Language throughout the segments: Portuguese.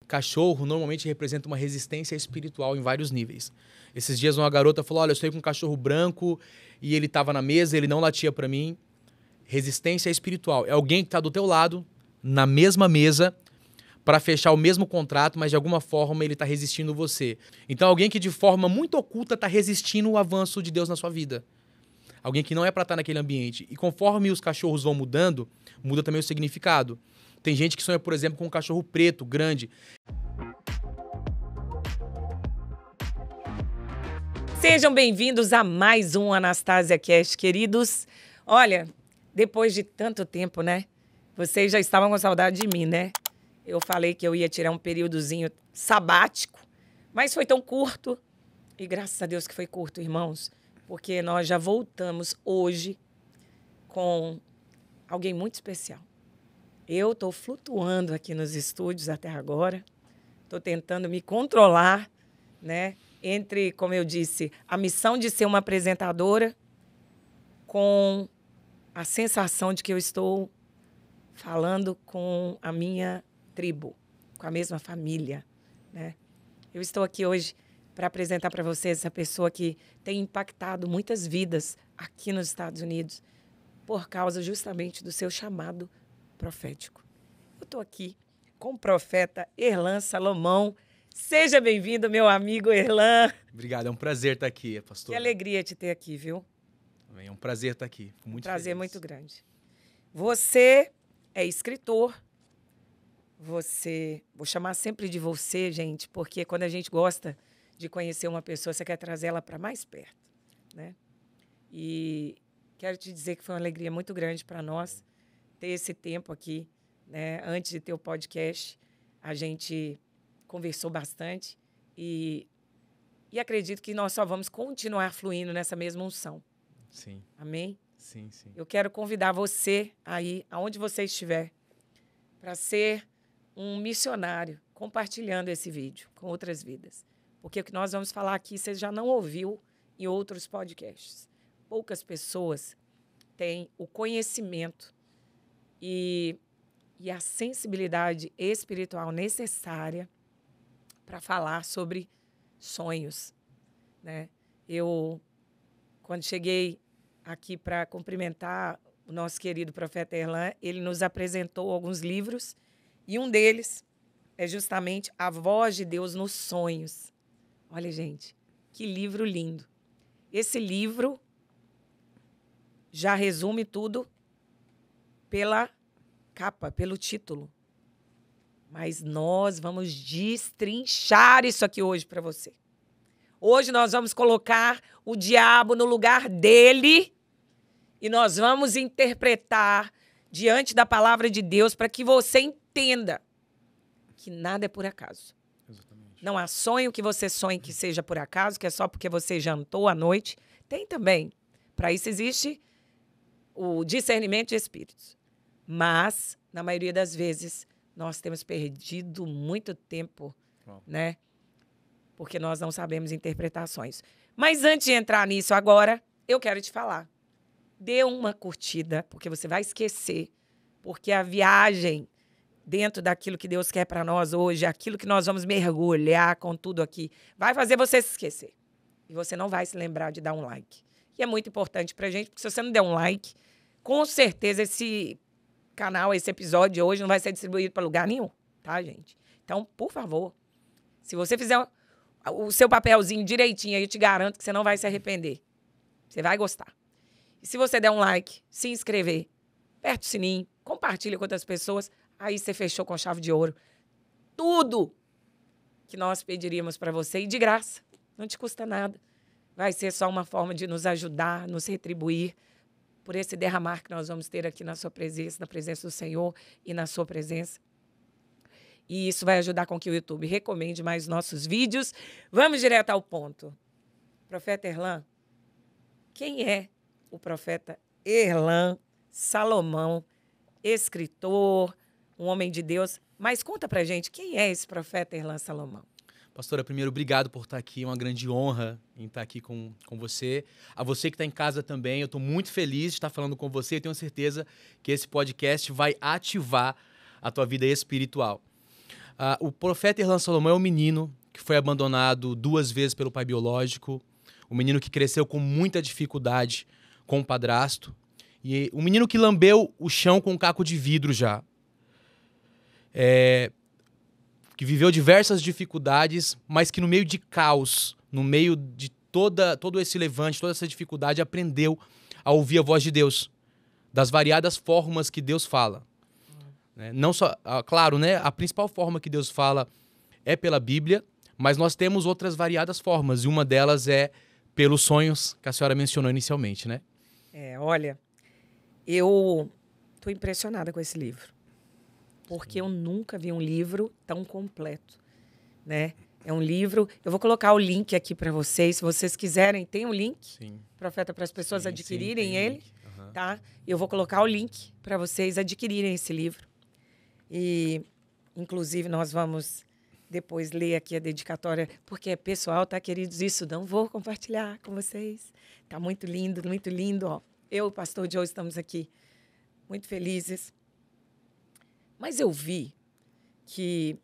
cachorro normalmente representa uma resistência espiritual em vários níveis. Esses dias uma garota falou, olha, eu estou com um cachorro branco e ele estava na mesa, ele não latia para mim. Resistência espiritual. É alguém que está do teu lado, na mesma mesa, para fechar o mesmo contrato, mas de alguma forma ele está resistindo você. Então alguém que de forma muito oculta está resistindo o avanço de Deus na sua vida. Alguém que não é para estar naquele ambiente. E conforme os cachorros vão mudando, muda também o significado. Tem gente que sonha, por exemplo, com um cachorro preto, grande. Sejam bem-vindos a mais um Anastasia Cast, queridos. Olha, depois de tanto tempo, né? Vocês já estavam com saudade de mim, né? Eu falei que eu ia tirar um períodozinho sabático, mas foi tão curto. E graças a Deus que foi curto, irmãos, porque nós já voltamos hoje com alguém muito especial. Eu estou flutuando aqui nos estúdios até agora, estou tentando me controlar, né? Entre, como eu disse, a missão de ser uma apresentadora com a sensação de que eu estou falando com a minha tribo, com a mesma família, né? Eu estou aqui hoje para apresentar para vocês essa pessoa que tem impactado muitas vidas aqui nos Estados Unidos por causa justamente do seu chamado profético. Eu estou aqui com o profeta Erlan Salomão. Seja bem-vindo, meu amigo Erlan. Obrigado, é um prazer estar aqui, pastor. Que alegria te ter aqui, viu? É um prazer estar aqui. Fico muito prazer feliz. muito grande. Você é escritor. Vou chamar sempre de você, gente, porque quando a gente gosta de conhecer uma pessoa, você quer trazer ela para mais perto, né? E quero te dizer que foi uma alegria muito grande para nós ter esse tempo aqui, né? Antes de ter o podcast, a gente conversou bastante e acredito que nós só vamos continuar fluindo nessa mesma unção. Sim. Amém? Sim, sim. Eu quero convidar você aí, aonde você estiver, para ser um missionário, compartilhando esse vídeo com outras vidas. Porque o que nós vamos falar aqui, você já não ouviu em outros podcasts. Poucas pessoas têm o conhecimento e a sensibilidade espiritual necessária para falar sobre sonhos, né? Eu, quando cheguei aqui para cumprimentar o nosso querido profeta Erlan, ele nos apresentou alguns livros e um deles é justamente A Voz de Deus nos Sonhos. Olha, gente, que livro lindo. Esse livro já resume tudo pela capa, pelo título. Mas nós vamos destrinchar isso aqui hoje para você. Hoje nós vamos colocar o diabo no lugar dele e nós vamos interpretar diante da palavra de Deus para que você entenda que nada é por acaso. Exatamente. Não há sonho que você sonhe que seja por acaso, que é só porque você jantou à noite. Tem também. Para isso existe o discernimento de espíritos. Mas, na maioria das vezes, nós temos perdido muito tempo, né? Porque nós não sabemos interpretações. Mas antes de entrar nisso agora, eu quero te falar. Dê uma curtida, porque você vai esquecer. Porque a viagem dentro daquilo que Deus quer para nós hoje, aquilo que nós vamos mergulhar com tudo aqui, vai fazer você se esquecer. E você não vai se lembrar de dar um like. E é muito importante para a gente, porque se você não der um like, com certeza esse canal, esse episódio de hoje não vai ser distribuído para lugar nenhum, tá, gente? Então, por favor, se você fizer o seu papelzinho direitinho, eu te garanto que você não vai se arrepender. Você vai gostar. E se você der um like, se inscrever, aperta o sininho, compartilha com outras pessoas, aí você fechou com chave de ouro tudo que nós pediríamos para você e de graça. Não te custa nada. Vai ser só uma forma de nos ajudar, nos retribuir por esse derramar que nós vamos ter aqui na sua presença, na presença do Senhor e na sua presença. E isso vai ajudar com que o YouTube recomende mais nossos vídeos. Vamos direto ao ponto. Profeta Erlan, quem é o profeta Erlan Salomão, escritor, um homem de Deus? Mas conta pra gente, quem é esse profeta Erlan Salomão? Pastora, primeiro, obrigado por estar aqui. É uma grande honra em estar aqui com você. A você que está em casa também, eu estou muito feliz de estar falando com você. Eu tenho certeza que esse podcast vai ativar a tua vida espiritual. O profeta Irlan Salomão é um menino que foi abandonado 2 vezes pelo pai biológico, um menino que cresceu com muita dificuldade com o padrasto, e um menino que lambeu o chão com um caco de vidro já. Que viveu diversas dificuldades, mas que no meio de caos, no meio de todo esse levante, toda essa dificuldade, aprendeu a ouvir a voz de Deus, das variadas formas que Deus fala. Não só, claro, né, a principal forma que Deus fala é pela Bíblia, mas nós temos outras variadas formas, e uma delas é pelos sonhos que a senhora mencionou inicialmente, né? Olha, eu estou impressionada com esse livro, porque eu nunca vi um livro tão completo, né? É um livro... Eu vou colocar o link aqui para vocês, se vocês quiserem. Tem um link, Sim. Profeta, para as pessoas adquirirem ele, Uhum. tá? Eu vou colocar o link para vocês adquirirem esse livro. E, inclusive, nós vamos depois ler aqui a dedicatória, porque é pessoal, tá, queridos? Isso não vou compartilhar com vocês. Tá muito lindo, ó. Eu e o pastor Joe estamos aqui muito felizes. Mas eu vi que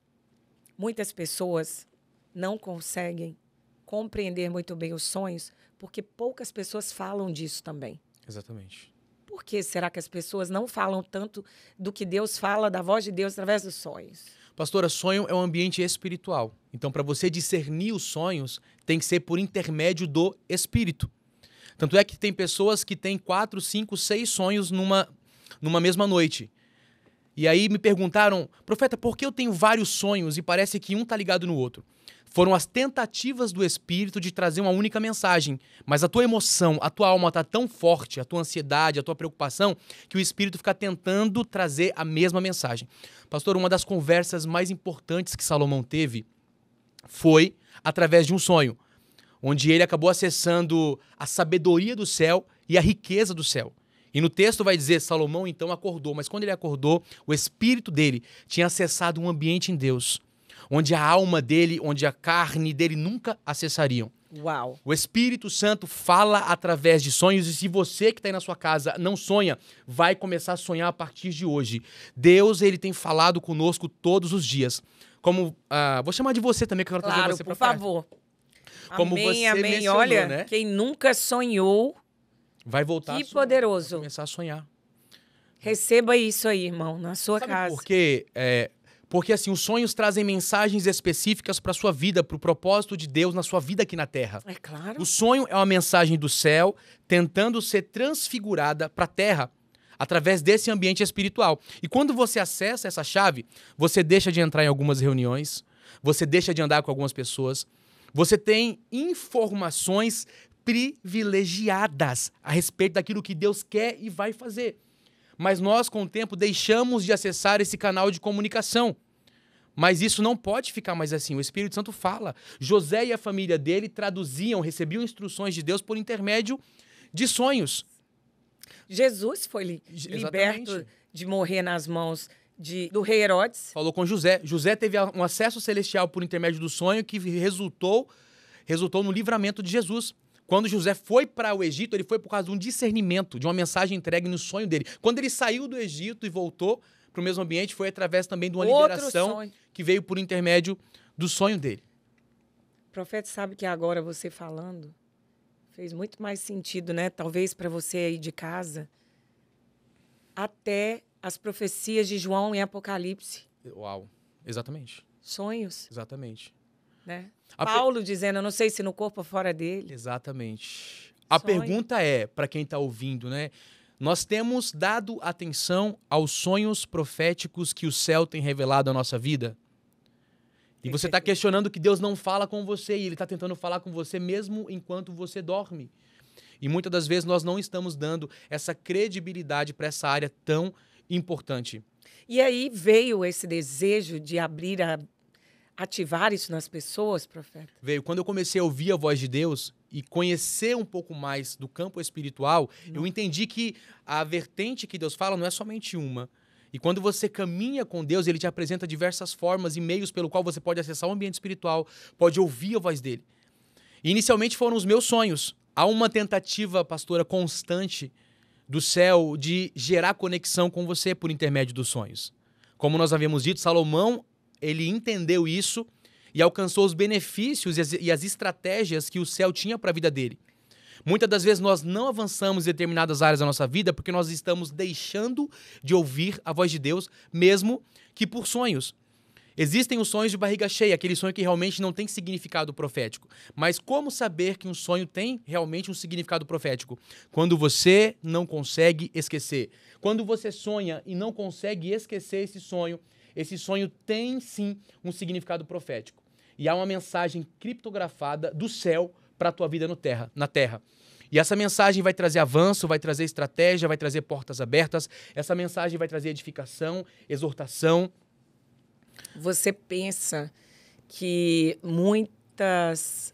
muitas pessoas não conseguem compreender muito bem os sonhos, porque poucas pessoas falam disso também. Exatamente. Por que será que as pessoas não falam tanto do que Deus fala, da voz de Deus, através dos sonhos? Pastora, sonho é um ambiente espiritual. Então, para você discernir os sonhos, tem que ser por intermédio do Espírito. Tanto é que tem pessoas que têm 4, 5, 6 sonhos numa mesma noite. E aí me perguntaram, profeta, por que eu tenho vários sonhos e parece que um está ligado no outro? Foram as tentativas do Espírito de trazer uma única mensagem. Mas a tua emoção, a tua alma está tão forte, a tua ansiedade, a tua preocupação, que o Espírito fica tentando trazer a mesma mensagem. Pastor, uma das conversas mais importantes que Salomão teve foi através de um sonho, onde ele acabou acessando a sabedoria do céu e a riqueza do céu. E no texto vai dizer, Salomão então acordou, mas quando ele acordou, o espírito dele tinha acessado um ambiente em Deus, onde a alma dele, onde a carne dele nunca acessariam. Uau! O Espírito Santo fala através de sonhos, e se você que está aí na sua casa não sonha, vai começar a sonhar a partir de hoje. Deus, ele tem falado conosco todos os dias. Como, vou chamar de você também, que eu quero trazer você para por favor. Como amém, você amém. mencionou, Olha, né? Quem nunca sonhou, Vai voltar que a sonhar, poderoso. vai começar a sonhar. Receba isso aí, irmão, na sua Sabe casa. por quê? Porque assim, os sonhos trazem mensagens específicas para a sua vida, para o propósito de Deus na sua vida aqui na Terra. É claro. O sonho é uma mensagem do céu tentando ser transfigurada para a Terra através desse ambiente espiritual. E quando você acessa essa chave, você deixa de entrar em algumas reuniões, você deixa de andar com algumas pessoas, você tem informações privilegiadas a respeito daquilo que Deus quer e vai fazer. Mas nós, com o tempo, deixamos de acessar esse canal de comunicação. Mas isso não pode ficar mais assim. O Espírito Santo fala. José e a família dele recebiam instruções de Deus por intermédio de sonhos. Jesus foi liberto de morrer nas mãos do rei Herodes. Falou com José. José teve um acesso celestial por intermédio do sonho que resultou no livramento de Jesus. Quando José foi para o Egito, ele foi por causa de um discernimento, de uma mensagem entregue no sonho dele. Quando ele saiu do Egito e voltou para o mesmo ambiente, foi através também de uma liberação que veio por intermédio do sonho dele. O profeta sabe que agora você falando fez muito mais sentido, né? Talvez para você aí de casa, até as profecias de João em Apocalipse. Uau, exatamente. Sonhos. Exatamente. Né? Paulo dizendo, eu não sei se no corpo ou fora dele. Exatamente. A pergunta é, para quem está ouvindo, né? Nós temos dado atenção aos sonhos proféticos que o céu tem revelado à nossa vida? E você está questionando que Deus não fala com você e Ele está tentando falar com você mesmo enquanto você dorme. E muitas das vezes nós não estamos dando essa credibilidade para essa área tão importante. E aí veio esse desejo de ativar isso nas pessoas, profeta? Veio. Quando eu comecei a ouvir a voz de Deus e conhecer um pouco mais do campo espiritual, eu entendi que a vertente que Deus fala não é somente uma. E quando você caminha com Deus, Ele te apresenta diversas formas e meios pelo qual você pode acessar o ambiente espiritual, pode ouvir a voz dele. E inicialmente foram os meus sonhos. Há uma tentativa, pastora, constante do céu de gerar conexão com você por intermédio dos sonhos. Como nós havíamos dito, Salomão ele entendeu isso e alcançou os benefícios e as estratégias que o céu tinha para a vida dele. Muitas das vezes nós não avançamos em determinadas áreas da nossa vida porque nós estamos deixando de ouvir a voz de Deus, mesmo que por sonhos. Existem os sonhos de barriga cheia, aquele sonho que realmente não tem significado profético. Mas como saber que um sonho tem realmente um significado profético? Quando você não consegue esquecer. Quando você sonha e não consegue esquecer esse sonho tem sim um significado profético. E há uma mensagem criptografada do céu para a tua vida na terra. E essa mensagem vai trazer avanço, vai trazer estratégia, vai trazer portas abertas. Essa mensagem vai trazer edificação, exortação. Você pensa que muitas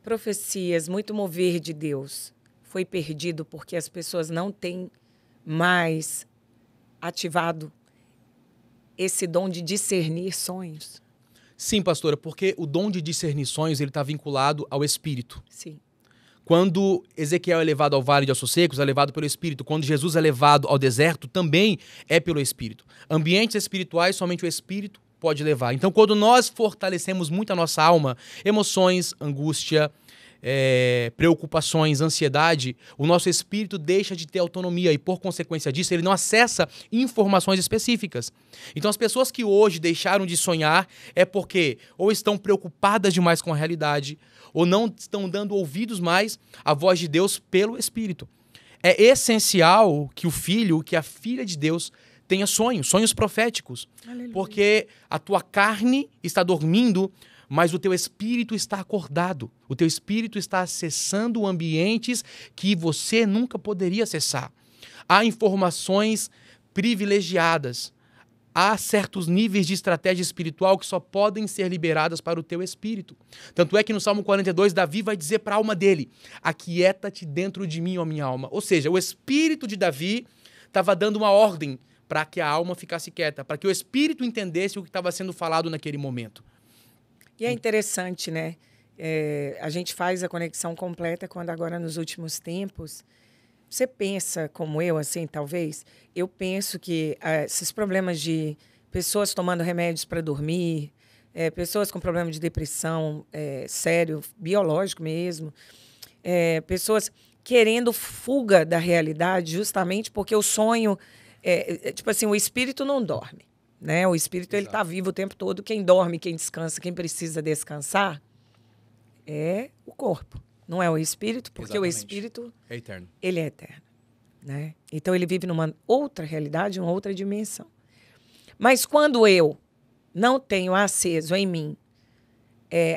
profecias, muito mover de Deus foi perdido porque as pessoas não têm mais ativado esse dom de discernir sonhos? Sim, pastora, porque o dom de discernir sonhos ele está vinculado ao Espírito. Sim. Quando Ezequiel é levado ao vale de ossos secos, é levado pelo Espírito. Quando Jesus é levado ao deserto, também é pelo Espírito. Ambientes espirituais, somente o Espírito pode levar. Então, quando nós fortalecemos muito a nossa alma, emoções, angústia, preocupações, ansiedade, o nosso espírito deixa de ter autonomia e, por consequência disso, ele não acessa informações específicas. Então, as pessoas que hoje deixaram de sonhar é porque ou estão preocupadas demais com a realidade, ou não estão dando ouvidos mais à voz de Deus pelo Espírito. É essencial que o filho, que a filha de Deus tenha sonhos proféticos. Aleluia. Porque a tua carne está dormindo, mas o teu espírito está acordado. O teu espírito está acessando ambientes que você nunca poderia acessar. Há informações privilegiadas. Há certos níveis de estratégia espiritual que só podem ser liberadas para o teu espírito. Tanto é que no Salmo 42, Davi vai dizer para a alma dele: aquieta-te dentro de mim, ó minha alma. Ou seja, o espírito de Davi estava dando uma ordem para que a alma ficasse quieta, para que o espírito entendesse o que estava sendo falado naquele momento. E é interessante, né? A gente faz a conexão completa quando agora, nos últimos tempos, você pensa como eu, assim, talvez? Eu penso que esses problemas de pessoas tomando remédios para dormir, pessoas com problema de depressão sério, biológico mesmo, pessoas querendo fuga da realidade justamente porque o sonho... tipo assim, o espírito não dorme, né? O espírito ele está vivo o tempo todo. Quem dorme, quem descansa, quem precisa descansar é o corpo. Não é o espírito, porque o espírito é eterno. Ele é eterno, né? Então ele vive numa outra realidade, uma outra dimensão. Mas quando eu não tenho aceso em mim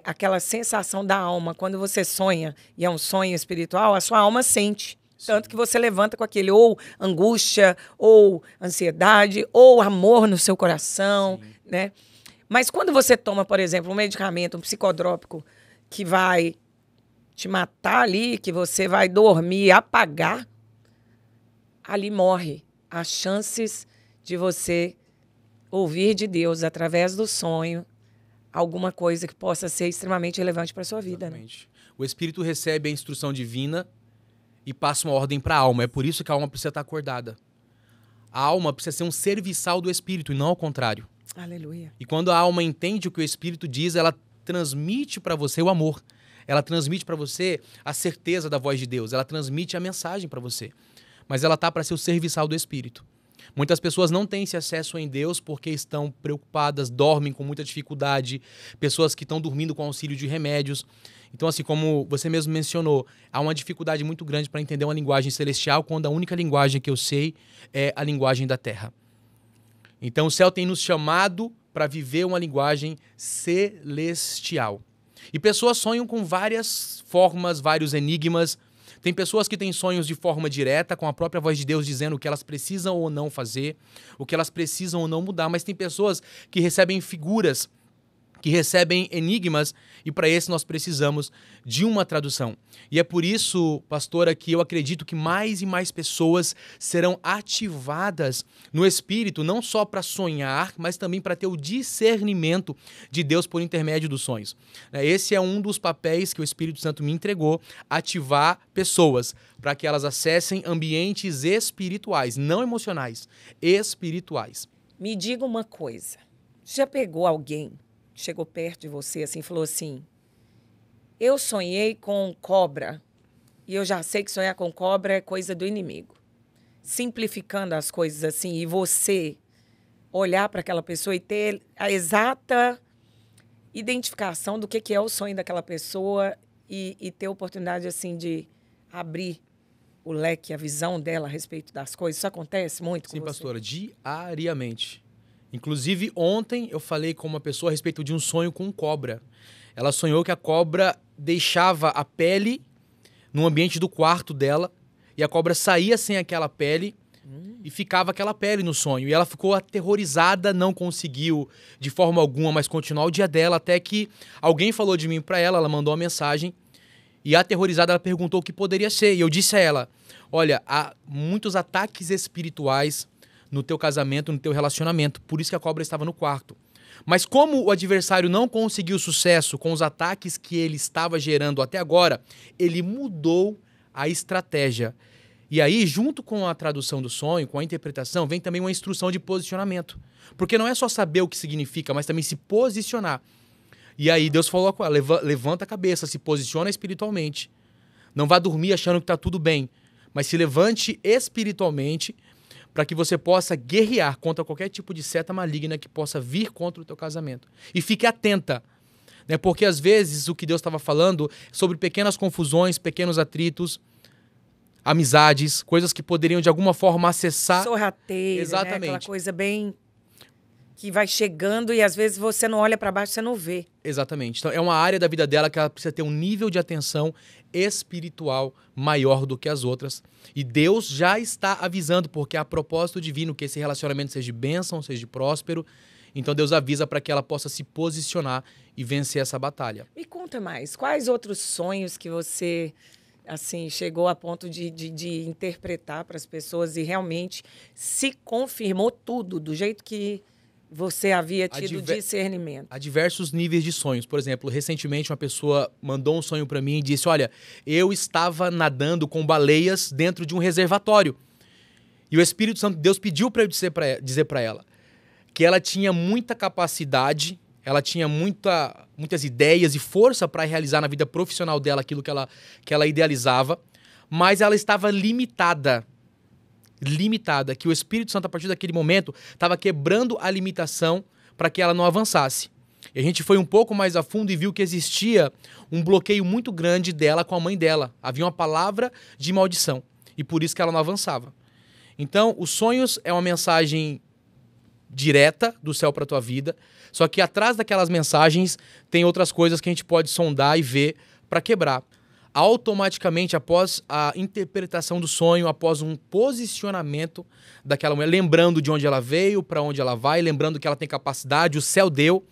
aquela sensação da alma, quando você sonha e é um sonho espiritual, a sua alma sente. Sim. Tanto que você levanta com aquele ou angústia, ou ansiedade, ou amor no seu coração, sim, né? Mas quando você toma, por exemplo, um medicamento, um psicodrópico, que vai te matar ali, que você vai dormir, apagar, ali morre as chances de você ouvir de Deus, através do sonho, alguma coisa que possa ser extremamente relevante para a sua vida. Exatamente. Né? O espírito recebe a instrução divina e passa uma ordem para a alma. É por isso que a alma precisa estar acordada. A alma precisa ser um serviçal do espírito e não ao contrário. Aleluia. E quando a alma entende o que o espírito diz, ela transmite para você o amor. Ela transmite para você a certeza da voz de Deus. Ela transmite a mensagem para você. Mas ela está para ser o serviçal do espírito. Muitas pessoas não têm esse acesso em Deus porque estão preocupadas, dormem com muita dificuldade. Pessoas que estão dormindo com auxílio de remédios. Então, assim, como você mesmo mencionou, há uma dificuldade muito grande para entender uma linguagem celestial quando a única linguagem que eu sei é a linguagem da terra. Então, o céu tem nos chamado para viver uma linguagem celestial. E pessoas sonham com várias formas, vários enigmas. Tem pessoas que têm sonhos de forma direta, com a própria voz de Deus dizendo o que elas precisam ou não fazer, o que elas precisam ou não mudar. Mas tem pessoas que recebem figuras, que recebem enigmas, e para esse nós precisamos de uma tradução. E é por isso, pastora, que eu acredito que mais e mais pessoas serão ativadas no Espírito, não só para sonhar, mas também para ter o discernimento de Deus por intermédio dos sonhos. Esse é um dos papéis que o Espírito Santo me entregou, ativar pessoas, para que elas acessem ambientes espirituais, não emocionais, espirituais. Me diga uma coisa. Você já pegou alguém que chegou perto de você assim, e falou assim: eu sonhei com cobra e eu já sei que sonhar com cobra é coisa do inimigo. Simplificando as coisas assim, e você olhar para aquela pessoa e ter a exata identificação do que é o sonho daquela pessoa e ter a oportunidade assim de abrir o leque, a visão dela a respeito das coisas. Isso acontece muito com Sim, você? pastora, diariamente. Inclusive, ontem eu falei com uma pessoa a respeito de um sonho com cobra. Ela sonhou que a cobra deixava a pele no ambiente do quarto dela e a cobra saía sem aquela pele e ficava aquela pele no sonho. E ela ficou aterrorizada, não conseguiu de forma alguma mais continuar o dia dela, até que alguém falou de mim pra ela, ela mandou uma mensagem e aterrorizada ela perguntou o que poderia ser. E eu disse a ela: olha, há muitos ataques espirituais no teu casamento, no teu relacionamento. Por isso que a cobra estava no quarto. Mas como o adversário não conseguiu sucesso com os ataques que ele estava gerando até agora, ele mudou a estratégia. E aí, junto com a tradução do sonho, com a interpretação, vem também uma instrução de posicionamento. Porque não é só saber o que significa, mas também se posicionar. E aí Deus falou com ela: levanta a cabeça, se posiciona espiritualmente. Não vá dormir achando que está tudo bem, mas se levante espiritualmente para que você possa guerrear contra qualquer tipo de seta maligna que possa vir contra o teu casamento. E fique atenta, né? Porque às vezes o que Deus estava falando sobre pequenas confusões, pequenos atritos, amizades, coisas que poderiam de alguma forma acessar. Sorrateira, Exatamente. né? Aquela coisa bem que vai chegando e às vezes você não olha para baixo, você não vê. Exatamente. Então é uma área da vida dela que ela precisa ter um nível de atenção espiritual maior do que as outras. E Deus já está avisando, porque há propósito divino que esse relacionamento seja de bênção, seja de próspero. Então Deus avisa para que ela possa se posicionar e vencer essa batalha. Me conta mais, quais outros sonhos que você assim chegou a ponto de interpretar para as pessoas e realmente se confirmou tudo do jeito que você havia tido discernimento? Há diversos níveis de sonhos. Por exemplo, recentemente uma pessoa mandou um sonho para mim e disse: olha, eu estava nadando com baleias dentro de um reservatório. E o Espírito Santo de Deus pediu para eu dizer para ela que ela tinha muita capacidade, ela tinha muitas ideias e força para realizar na vida profissional dela aquilo que ela idealizava, mas ela estava limitada, que o Espírito Santo, a partir daquele momento, estava quebrando a limitação para que ela não avançasse. E a gente foi um pouco mais a fundo e viu que existia um bloqueio muito grande dela com a mãe dela. Havia uma palavra de maldição, e por isso que ela não avançava. Então, os sonhos é uma mensagem direta do céu para a tua vida, só que atrás daquelas mensagens tem outras coisas que a gente pode sondar e ver para quebrar. Automaticamente, após a interpretação do sonho, após um posicionamento daquela mulher, lembrando de onde ela veio, para onde ela vai, lembrando que ela tem capacidade, o céu deu,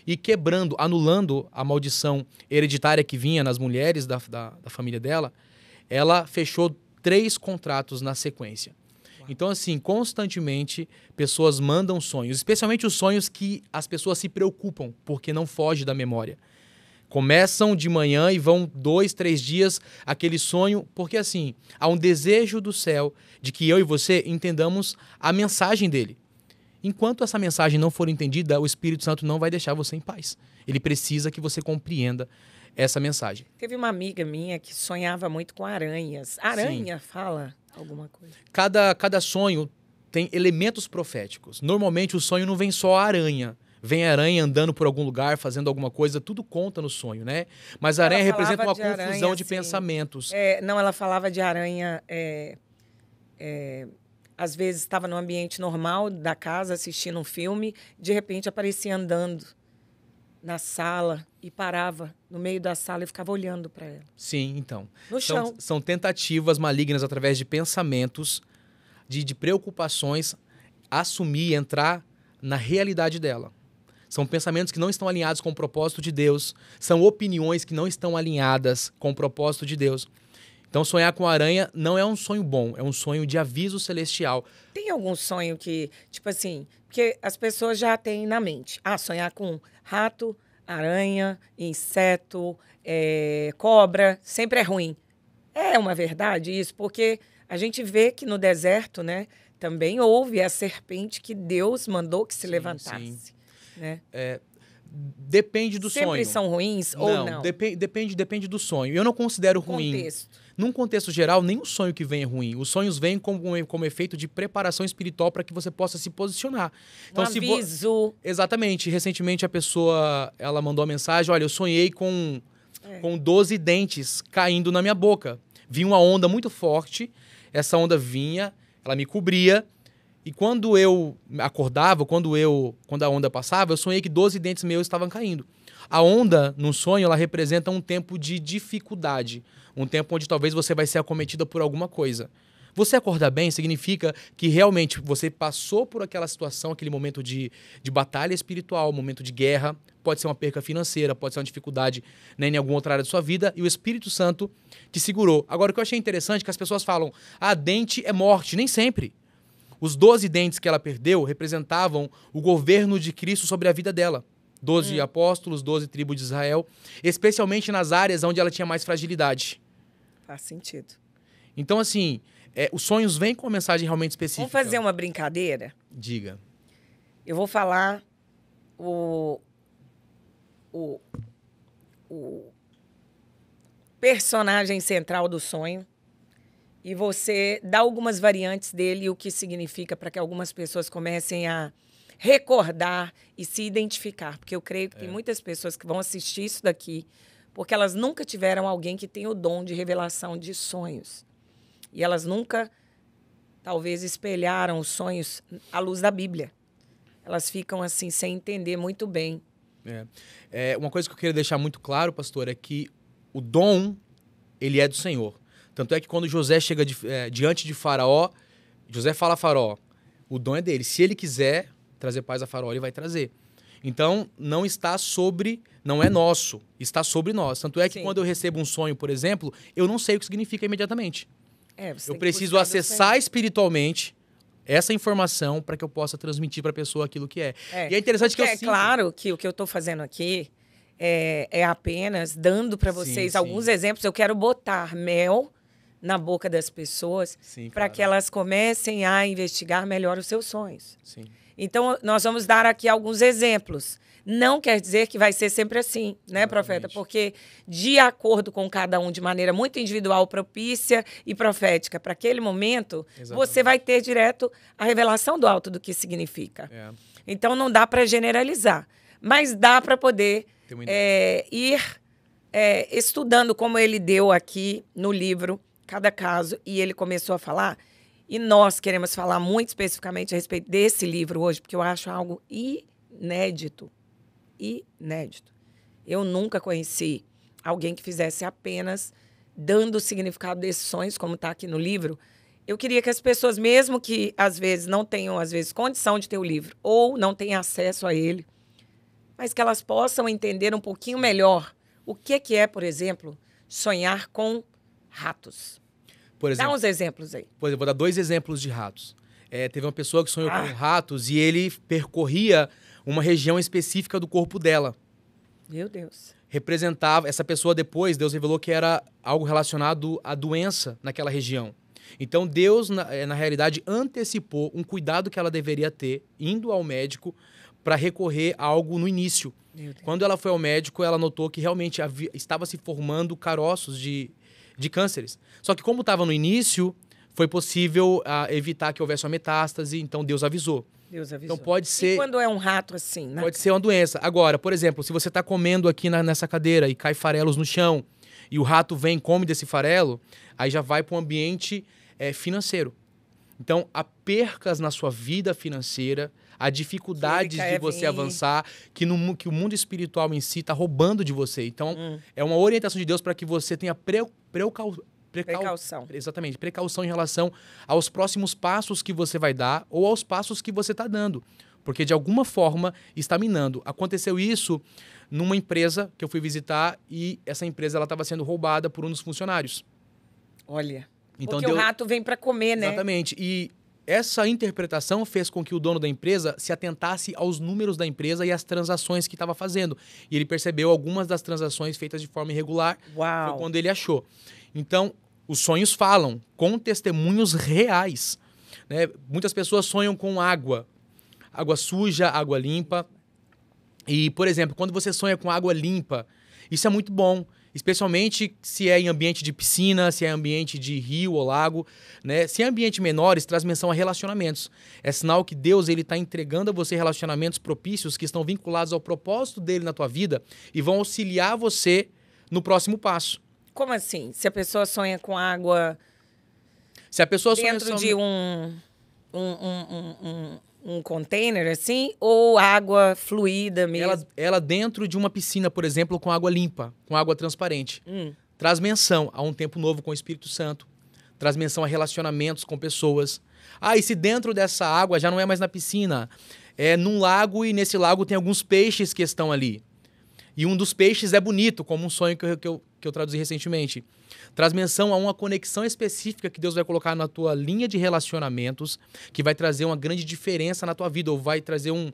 e quebrando, anulando a maldição hereditária que vinha nas mulheres da família dela, ela fechou 3 contratos na sequência. Então, assim, constantemente, pessoas mandam sonhos, especialmente os sonhos que as pessoas se preocupam, porque não foge da memória. Começam de manhã e vão 2, 3 dias aquele sonho, porque assim, há um desejo do céu de que eu e você entendamos a mensagem dele. Enquanto essa mensagem não for entendida, o Espírito Santo não vai deixar você em paz. Ele precisa que você compreenda essa mensagem. Teve uma amiga minha que sonhava muito com aranhas. Aranha fala alguma coisa? Cada sonho tem elementos proféticos. Normalmente o sonho não vem só a aranha. Vem a aranha andando por algum lugar, fazendo alguma coisa, tudo conta no sonho, né? Mas a aranha representa uma confusão de pensamentos. Não, ela falava de aranha... às vezes estava no ambiente normal da casa, assistindo um filme, de repente aparecia andando na sala e parava no meio da sala e ficava olhando para ela. Sim, então. No chão. São tentativas malignas através de pensamentos, de preocupações, assumir e entrar na realidade dela. São pensamentos que não estão alinhados com o propósito de Deus. São opiniões que não estão alinhadas com o propósito de Deus. Então, sonhar com aranha não é um sonho bom, é um sonho de aviso celestial. Tem algum sonho que, tipo assim, porque as pessoas já têm na mente. Sonhar com rato, aranha, inseto, cobra, sempre é ruim. É uma verdade isso? Porque a gente vê que no deserto, né, também houve a serpente que Deus mandou que se Sim, levantasse. sim. Né? Depende do sonho. Sempre são ruins ou não? Depende do sonho. Eu não considero ruim. Contexto. Num contexto geral, nem o sonho que vem é ruim. Os sonhos vêm como efeito de preparação espiritual para que você possa se posicionar. Então, Um aviso. Exatamente. Recentemente, a pessoa ela mandou uma mensagem: olha, eu sonhei com 12 dentes caindo na minha boca. Vinha uma onda muito forte, essa onda vinha, ela me cobria, e quando eu acordava, quando a onda passava, eu sonhei que 12 dentes meus estavam caindo. A onda, no sonho, ela representa um tempo de dificuldade, um tempo onde talvez você vai ser acometida por alguma coisa. Você acordar bem significa que realmente você passou por aquela situação, aquele momento de batalha espiritual, momento de guerra, pode ser uma perca financeira, pode ser uma dificuldade, né, em alguma outra área da sua vida, e o Espírito Santo te segurou. Agora, o que eu achei interessante é que as pessoas falam, dente é morte. Nem sempre. Os 12 dentes que ela perdeu representavam o governo de Cristo sobre a vida dela. 12 apóstolos, 12 tribos de Israel, especialmente nas áreas onde ela tinha mais fragilidade. Faz sentido. Então, assim, os sonhos vêm com uma mensagem realmente específica. Vamos fazer uma brincadeira? Diga. Eu vou falar o personagem central do sonho e você dá algumas variantes dele e o que significa para que algumas pessoas comecem a recordar e se identificar. Porque eu creio que tem muitas pessoas que vão assistir isso daqui porque elas nunca tiveram alguém que tem o dom de revelação de sonhos. E elas nunca, talvez, espelharam os sonhos à luz da Bíblia. Elas ficam assim, sem entender muito bem. Uma coisa que eu queria deixar muito claro, pastor, é que o dom, ele é do Senhor. Tanto é que quando José chega diante de Faraó, José fala a Faraó, o dom é dele. Se ele quiser trazer paz a Faraó, ele vai trazer. Então, não é nosso, está sobre nós. Tanto é que quando eu recebo um sonho, por exemplo, eu não sei o que significa imediatamente. Eu preciso acessar espiritualmente essa informação para que eu possa transmitir para a pessoa aquilo que é. E é interessante que eu sinto... claro que o que eu estou fazendo aqui é apenas dando para vocês alguns exemplos. Eu quero botar mel na boca das pessoas para que elas comecem a investigar melhor os seus sonhos. Sim. Então, nós vamos dar aqui alguns exemplos. Não quer dizer que vai ser sempre assim, né, Exatamente. profeta? Porque, de acordo com cada um, de maneira muito individual, propícia e profética, para aquele momento, você vai ter direto a revelação do alto do que significa. Então, não dá para generalizar, mas dá para poder ir estudando, como ele deu aqui no livro, cada caso, e ele começou a falar. E nós queremos falar muito especificamente a respeito desse livro hoje, porque eu acho algo inédito. Inédito. Eu nunca conheci alguém que fizesse apenas dando o significado desses sonhos, como está aqui no livro. Eu queria que as pessoas, mesmo que às vezes não tenham condição de ter o livro ou não tenham acesso a ele, mas que elas possam entender um pouquinho melhor o que é, por exemplo, sonhar com ratos. Por exemplo, dá uns exemplos aí. Por exemplo, vou dar 2 exemplos de ratos. Teve uma pessoa que sonhou com ratos e ele percorria uma região específica do corpo dela. Meu Deus. Representava... Essa pessoa depois, Deus revelou que era algo relacionado à doença naquela região. Então, Deus, na realidade, antecipou um cuidado que ela deveria ter, indo ao médico, para recorrer a algo no início. Quando ela foi ao médico, ela notou que realmente estava se formando caroços de cânceres. Só que como estava no início, foi possível evitar que houvesse uma metástase, então Deus avisou. Então pode ser... E quando é um rato assim, né? Pode ser uma doença. Agora, por exemplo, se você está comendo aqui nessa cadeira e cai farelos no chão, e o rato vem e come desse farelo, aí já vai para um ambiente financeiro. Então, há percas na sua vida financeira, há dificuldades de você avançar, que o mundo espiritual em si está roubando de você. Então, é uma orientação de Deus para que você tenha precaução. Exatamente, precaução em relação aos próximos passos que você vai dar ou aos passos que você está dando. Porque, de alguma forma, está minando. Aconteceu isso numa empresa que eu fui visitar e essa empresa estava sendo roubada por um dos funcionários. Olha, então, porque o rato vem para comer, né? Exatamente. E essa interpretação fez com que o dono da empresa se atentasse aos números da empresa e às transações que estava fazendo. E ele percebeu algumas das transações feitas de forma irregular. Uau. Foi quando ele achou. Então, os sonhos falam com testemunhos reais. né? Muitas pessoas sonham com água. Água suja, água limpa. E, por exemplo, quando você sonha com água limpa, isso é muito bom. Especialmente se é em ambiente de piscina, se é em ambiente de rio ou lago, né? Se é ambiente menores, traz menção a relacionamentos. É sinal que Deus está entregando a você relacionamentos propícios que estão vinculados ao propósito dele na tua vida e vão auxiliar você no próximo passo. Como assim? Se a pessoa sonha com água Se a pessoa dentro sonha de um container, assim, ou água fluida mesmo? ela dentro de uma piscina, por exemplo, com água limpa, com água transparente. Traz menção a um tempo novo com o Espírito Santo. Traz menção a relacionamentos com pessoas. Ah, e se dentro dessa água já não é mais na piscina, é num lago e nesse lago tem alguns peixes que estão ali. E um dos peixes é bonito, como um sonho que eu traduzi recentemente. Traz menção a uma conexão específica que Deus vai colocar na tua linha de relacionamentos, que vai trazer uma grande diferença na tua vida, ou vai trazer um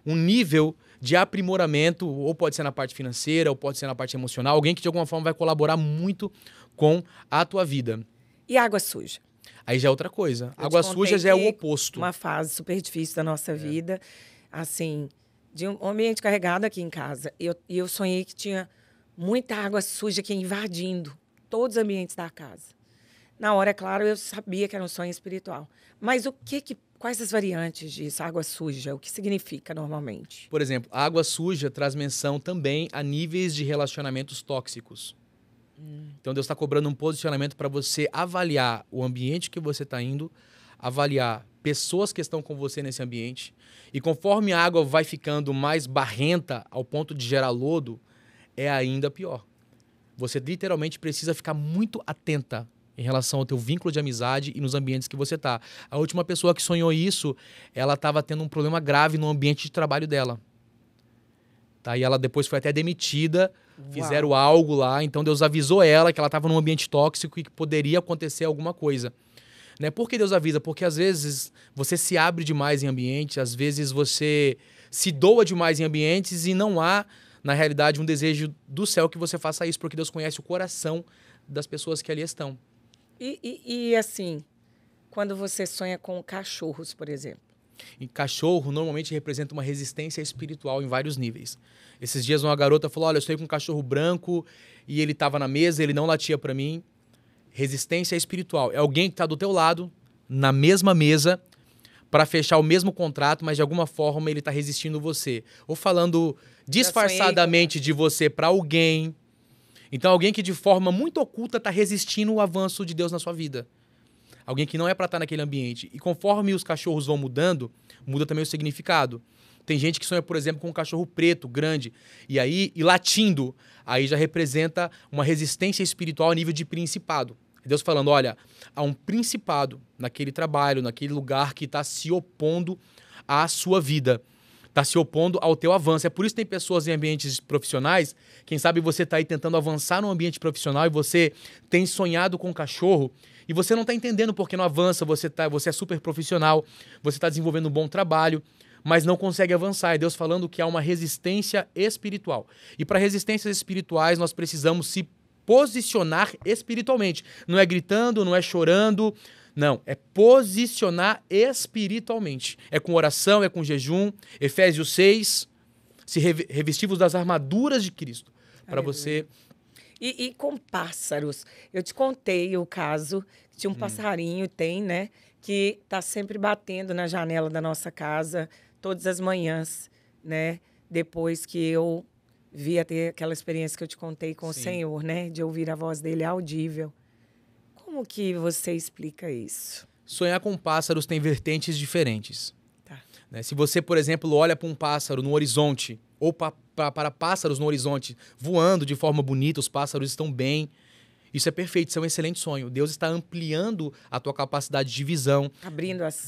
nível de aprimoramento, ou pode ser na parte financeira, ou pode ser na parte emocional, alguém que de alguma forma vai colaborar muito com a tua vida. E água suja? Aí já é outra coisa. Água suja já é o oposto. Uma fase super difícil da nossa vida, assim, de um ambiente carregado aqui em casa. E eu sonhei que tinha muita água suja aqui invadindo todos os ambientes da casa. Na hora, é claro, eu sabia que era um sonho espiritual. Mas quais as variantes disso? Água suja, o que significa normalmente? Por exemplo, a água suja traz menção também a níveis de relacionamentos tóxicos. Então Deus está cobrando um posicionamento para você avaliar o ambiente que você está indo, avaliar pessoas que estão com você nesse ambiente. E conforme a água vai ficando mais barrenta ao ponto de gerar lodo, é ainda pior. Você literalmente precisa ficar muito atenta em relação ao teu vínculo de amizade e nos ambientes que você está. A última pessoa que sonhou isso, ela estava tendo um problema grave no ambiente de trabalho dela. Tá? E ela depois foi até demitida, fizeram algo lá, então Deus avisou ela que ela estava num ambiente tóxico e que poderia acontecer alguma coisa. Né? Por que Deus avisa? Porque às vezes você se abre demais em ambientes, às vezes você se doa demais em ambientes e não há, na realidade, um desejo do céu que você faça isso, porque Deus conhece o coração das pessoas que ali estão. E assim, quando você sonha com cachorros, por exemplo? E cachorro normalmente representa uma resistência espiritual em vários níveis. Esses dias uma garota falou, olha, eu sonhei com um cachorro branco e ele estava na mesa, ele não latia para mim. Resistência espiritual. É alguém que está do teu lado, na mesma mesa, para fechar o mesmo contrato, mas de alguma forma ele está resistindo você. Ou falando disfarçadamente de você para alguém. Então alguém que de forma muito oculta está resistindo o avanço de Deus na sua vida. Alguém que não é para estar naquele ambiente. E conforme os cachorros vão mudando, muda também o significado. Tem gente que sonha, por exemplo, com um cachorro preto, grande, e latindo. Aí já representa uma resistência espiritual a nível de principado. Deus falando, olha, há um principado naquele trabalho, naquele lugar que está se opondo à sua vida. Está se opondo ao teu avanço. É por isso que tem pessoas em ambientes profissionais, quem sabe você está aí tentando avançar no ambiente profissional e você tem sonhado com um cachorro e você não está entendendo porque não avança, você é super profissional, você está desenvolvendo um bom trabalho, mas não consegue avançar. É Deus falando que há uma resistência espiritual. E para resistências espirituais nós precisamos se posicionar espiritualmente. Não é gritando, não é chorando, não. É posicionar espiritualmente. É com oração, é com jejum. Efésios 6, se revestivos das armaduras de Cristo. Para você... E com pássaros? Eu te contei o caso, tinha um passarinho, tem, né? Que está sempre batendo na janela da nossa casa, todas as manhãs, né? Depois que eu via ter aquela experiência que eu te contei com o Senhor, né? De ouvir a voz dele audível. Como que você explica isso? Sonhar com pássaros tem vertentes diferentes. Tá. Né? Se você, por exemplo, olha para um pássaro no horizonte, ou para pássaros no horizonte voando de forma bonita, os pássaros estão bem, isso é perfeito, isso é um excelente sonho. Deus está ampliando a tua capacidade de visão.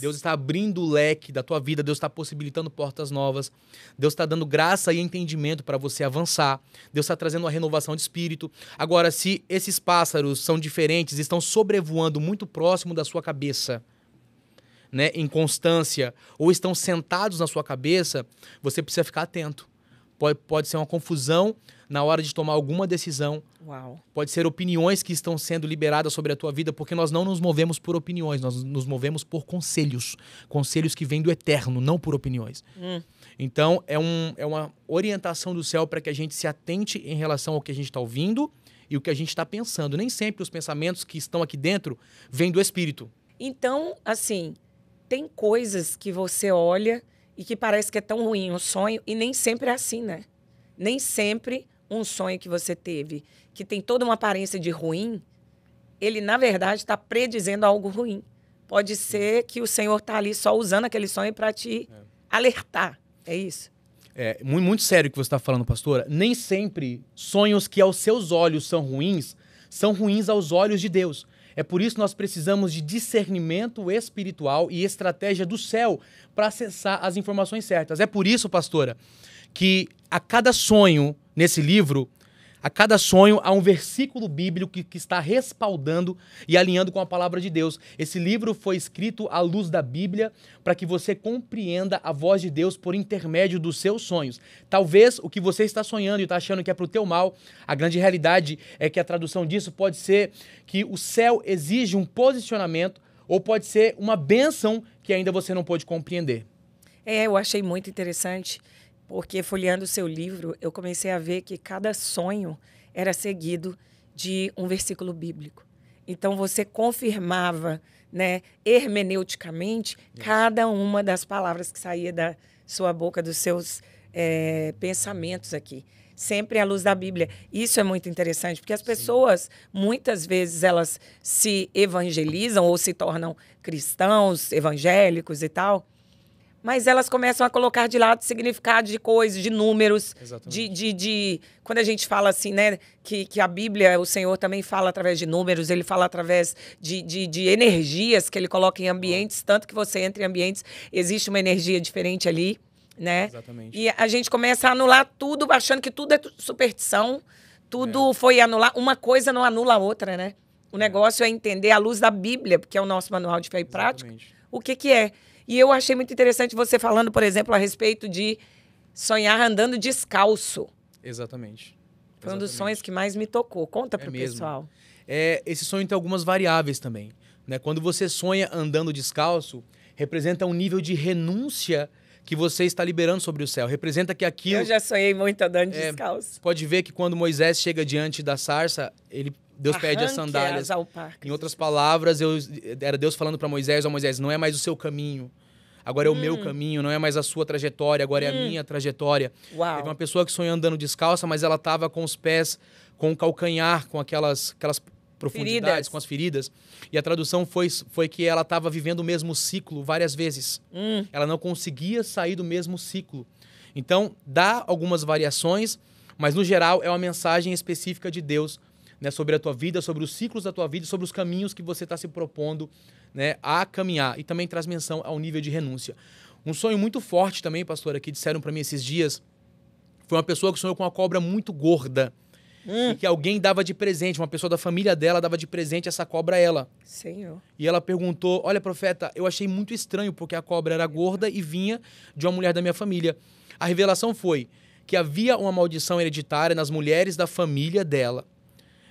Deus está abrindo o leque da tua vida. Deus está possibilitando portas novas. Deus está dando graça e entendimento para você avançar. Deus está trazendo uma renovação de espírito. Agora, se esses pássaros são diferentes, estão sobrevoando muito próximo da sua cabeça, né, em constância, ou estão sentados na sua cabeça, você precisa ficar atento. Pode ser uma confusão na hora de tomar alguma decisão. Uau. Pode ser opiniões que estão sendo liberadas sobre a tua vida, porque nós não nos movemos por opiniões, nós nos movemos por conselhos. Conselhos que vêm do eterno, não por opiniões. Então, é uma orientação do céu para que a gente se atente em relação ao que a gente está ouvindo e o que a gente está pensando. Nem sempre os pensamentos que estão aqui dentro vêm do Espírito. Então, assim, tem coisas que você olha e que parece que é tão ruim um sonho, e nem sempre é assim, né? Nem sempre um sonho que você teve, que tem toda uma aparência de ruim, ele, na verdade, está predizendo algo ruim. Pode ser que o Senhor está ali só usando aquele sonho para te alertar. É isso? É muito sério o que você está falando, pastora. Nem sempre sonhos que aos seus olhos são ruins aos olhos de Deus. É por isso que nós precisamos de discernimento espiritual e estratégia do céu para acessar as informações certas. É por isso, pastora, que a cada sonho nesse livro, a cada sonho há um versículo bíblico que está respaldando e alinhando com a palavra de Deus. Esse livro foi escrito à luz da Bíblia para que você compreenda a voz de Deus por intermédio dos seus sonhos. Talvez o que você está sonhando e está achando que é para o teu mal, a grande realidade é que a tradução disso pode ser que o céu exige um posicionamento ou pode ser uma bênção que ainda você não pôde compreender. Eu achei muito interessante. Porque folheando o seu livro, eu comecei a ver que cada sonho era seguido de um versículo bíblico. Então, você confirmava, né, hermeneuticamente, cada uma das palavras que saía da sua boca, dos seus pensamentos aqui. Sempre à luz da Bíblia. Isso é muito interessante, porque as pessoas, muitas vezes, elas se evangelizam ou se tornam cristãos, evangélicos e tal, mas elas começam a colocar de lado significado de coisas, de números, quando a gente fala assim, né, que a Bíblia, o Senhor também fala através de números, ele fala através de energias que ele coloca em ambientes, tanto que você entra em ambientes, existe uma energia diferente ali, né? Exatamente. E a gente começa a anular tudo, achando que tudo é superstição, tudo foi anular, uma coisa não anula a outra, né? O negócio é entender à luz da Bíblia, porque é o nosso manual de fé e prática, o que é. E eu achei muito interessante você falando, por exemplo, a respeito de sonhar andando descalço. Exatamente. Foi um dos sonhos que mais me tocou. Conta para o pessoal. Esse sonho tem algumas variáveis também, né? Quando você sonha andando descalço, representa um nível de renúncia que você está liberando sobre o céu. Representa que aquilo... Eu já sonhei muito andando descalço. Pode ver que quando Moisés chega diante da sarça, Deus pede as sandálias. Em outras palavras, era Deus falando para Moisés, Moisés, não é mais o seu caminho. Agora é o meu caminho, não é mais a sua trajetória, agora é a minha trajetória. Uau. Teve uma pessoa que sonhou andando descalça, mas ela estava com os pés, com o calcanhar, com aquelas profundidades, com as feridas. E a tradução foi que ela estava vivendo o mesmo ciclo várias vezes. Ela não conseguia sair do mesmo ciclo. Então, dá algumas variações, mas no geral é uma mensagem específica de Deus, né, sobre a tua vida, sobre os ciclos da tua vida, sobre os caminhos que você está se propondo, né, a caminhar. E também traz menção ao nível de renúncia. Um sonho muito forte também, pastora, que disseram para mim esses dias, foi uma pessoa que sonhou com uma cobra muito gorda e que alguém dava de presente, uma pessoa da família dela dava de presente essa cobra a ela. Senhor. E ela perguntou, olha, profeta, eu achei muito estranho porque a cobra era gorda e vinha de uma mulher da minha família. A revelação foi que havia uma maldição hereditária nas mulheres da família dela,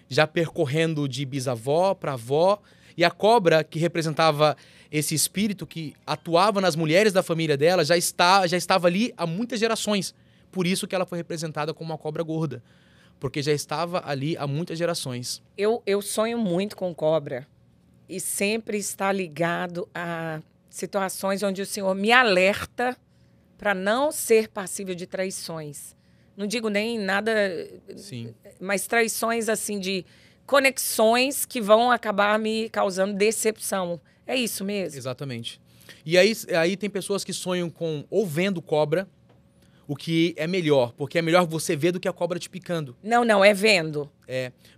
já percorrendo de bisavó para avó, e a cobra, que representava esse espírito que atuava nas mulheres da família dela, já estava ali há muitas gerações. Por isso que ela foi representada como uma cobra gorda, porque já estava ali há muitas gerações. Eu sonho muito com cobra e sempre está ligado a situações onde o Senhor me alerta para não ser passível de traições. Não digo nem nada, Sim, mas traições assim de conexões que vão acabar me causando decepção. É isso mesmo? exatamente. E aí tem pessoas que sonham com ou vendo cobra, o que é melhor, porque é melhor você ver do que a cobra te picando. Não, é vendo.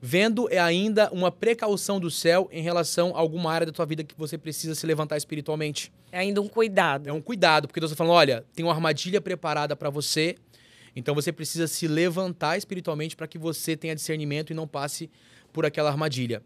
Vendo é ainda uma precaução do céu em relação a alguma área da tua vida que você precisa se levantar espiritualmente. É ainda um cuidado. É um cuidado, porque Deus está falando, olha, tem uma armadilha preparada para você, então você precisa se levantar espiritualmente para que você tenha discernimento e não passe por aquela armadilha.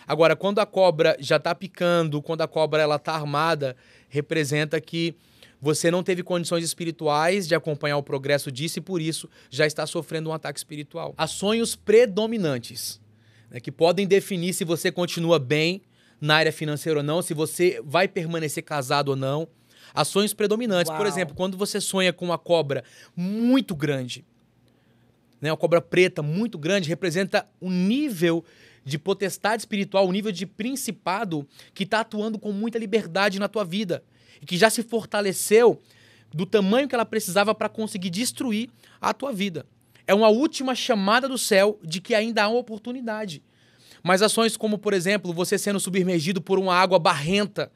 Agora, quando a cobra já está picando, quando a cobra está armada, representa que você não teve condições espirituais de acompanhar o progresso disso e por isso já está sofrendo um ataque espiritual. Há sonhos predominantes, né, que podem definir se você continua bem na área financeira ou não, se você vai permanecer casado ou não. Há sonhos predominantes. Por exemplo, quando você sonha com uma cobra muito grande, né, uma cobra preta muito grande, representa um nível de potestade espiritual, um nível de principado que está atuando com muita liberdade na tua vida e que já se fortaleceu do tamanho que ela precisava para conseguir destruir a tua vida. É uma última chamada do céu de que ainda há uma oportunidade. Mas ações como, por exemplo, você sendo submergido por uma água barrenta,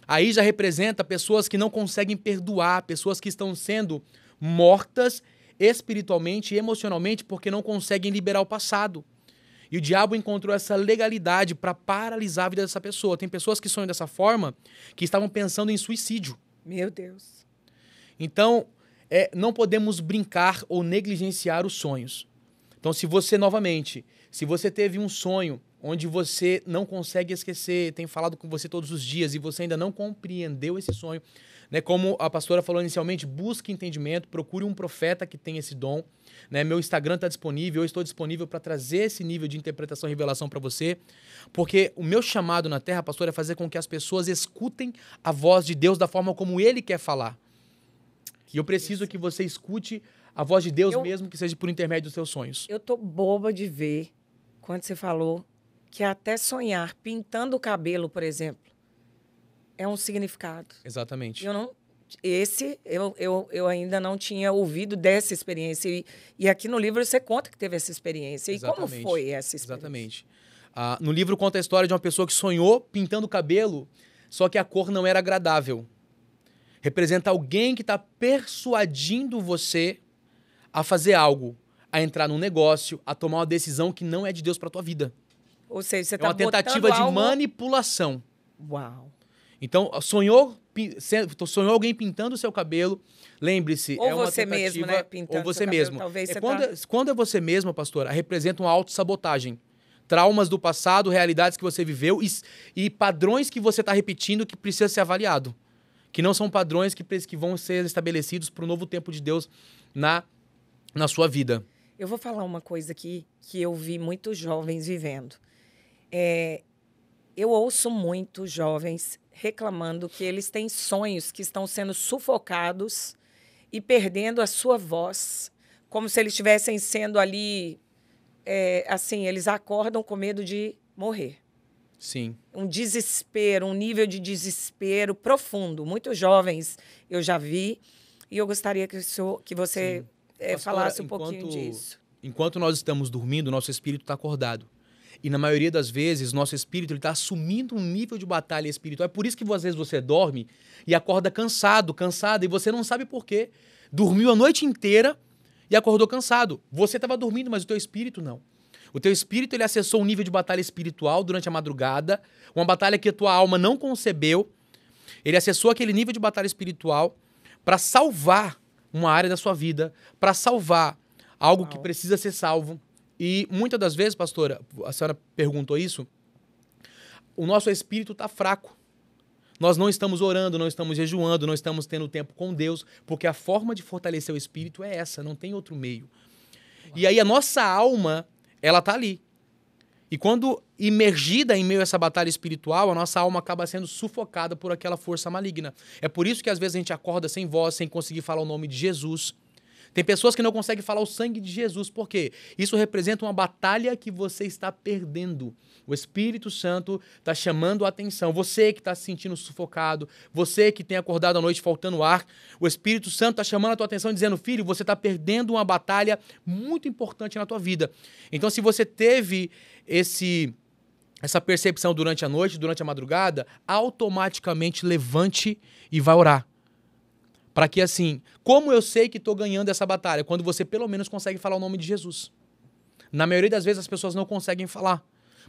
aí já representa pessoas que não conseguem perdoar, pessoas que estão sendo mortas espiritualmente e emocionalmente porque não conseguem liberar o passado. E o diabo encontrou essa legalidade para paralisar a vida dessa pessoa. Tem pessoas que sonham dessa forma que estavam pensando em suicídio. Meu Deus. Então, não podemos brincar ou negligenciar os sonhos. Então, se você teve um sonho onde você não consegue esquecer, tem falado com você todos os dias e você ainda não compreendeu esse sonho, né? Como a pastora falou inicialmente, busque entendimento, procure um profeta que tem esse dom. Né? Meu Instagram está disponível, eu estou disponível para trazer esse nível de interpretação e revelação para você, porque o meu chamado na Terra, pastor, é fazer com que as pessoas escutem a voz de Deus da forma como Ele quer falar. E eu preciso que você escute a voz de Deus mesmo que seja por intermédio dos seus sonhos. Eu tô boba de ver, quando você falou, que até sonhar pintando o cabelo, por exemplo, é um significado. Exatamente. Eu ainda não tinha ouvido dessa experiência. E aqui no livro você conta que teve essa experiência. Exatamente. E como foi essa experiência? Exatamente. No livro conta a história de uma pessoa que sonhou pintando o cabelo, só que a cor não era agradável. Representa alguém que está persuadindo você a fazer algo, a entrar num negócio, a tomar uma decisão que não é de Deus para tua vida. Ou seja, você uma tentativa de manipulação. Uau. Então, sonhou alguém pintando o seu cabelo, lembre-se, ou é uma você tentativa... mesmo, né? Pintando ou você seu cabelo, mesmo. Talvez você quando é você mesma, pastora, representa uma autossabotagem. Traumas do passado, realidades que você viveu e padrões que você está repetindo que precisa ser avaliado. Que não são padrões que vão ser estabelecidos para o novo tempo de Deus na sua vida. Eu vou falar uma coisa aqui que eu vi muitos jovens vivendo. Eu ouço muitos jovens reclamando que eles têm sonhos que estão sendo sufocados e perdendo a sua voz, como se eles estivessem sendo ali, assim, eles acordam com medo de morrer. Sim. Um desespero, um nível de desespero profundo. Muitos jovens eu já vi e eu gostaria que você falasse um pouquinho disso. Enquanto nós estamos dormindo, nosso espírito está acordado. E na maioria das vezes, nosso espírito está assumindo um nível de batalha espiritual. É por isso que às vezes você dorme e acorda cansada, e você não sabe por quê. Dormiu a noite inteira e acordou cansado. Você estava dormindo, mas o teu espírito não. O teu espírito ele acessou um nível de batalha espiritual durante a madrugada, uma batalha que a tua alma não concebeu. Ele acessou aquele nível de batalha espiritual para salvar uma área da sua vida, para salvar algo que precisa ser salvo. E muitas das vezes, pastora, a senhora perguntou isso, o nosso espírito está fraco. Nós não estamos orando, não estamos jejuando, não estamos tendo tempo com Deus, porque a forma de fortalecer o espírito é essa, não tem outro meio. E aí a nossa alma, ela está ali. E quando imergida em meio a essa batalha espiritual, a nossa alma acaba sendo sufocada por aquela força maligna. É por isso que às vezes a gente acorda sem voz, sem conseguir falar o nome de Jesus. Tem pessoas que não conseguem falar o sangue de Jesus. Por quê? Isso representa uma batalha que você está perdendo. O Espírito Santo está chamando a atenção. Você que está se sentindo sufocado, você que tem acordado à noite faltando ar, o Espírito Santo está chamando a tua atenção dizendo, filho, você está perdendo uma batalha muito importante na tua vida. Então, se você teve essa percepção durante a noite, durante a madrugada, automaticamente levante e vai orar. Para que assim, como eu sei que estou ganhando essa batalha? Quando você pelo menos consegue falar o nome de Jesus. Na maioria das vezes as pessoas não conseguem falar.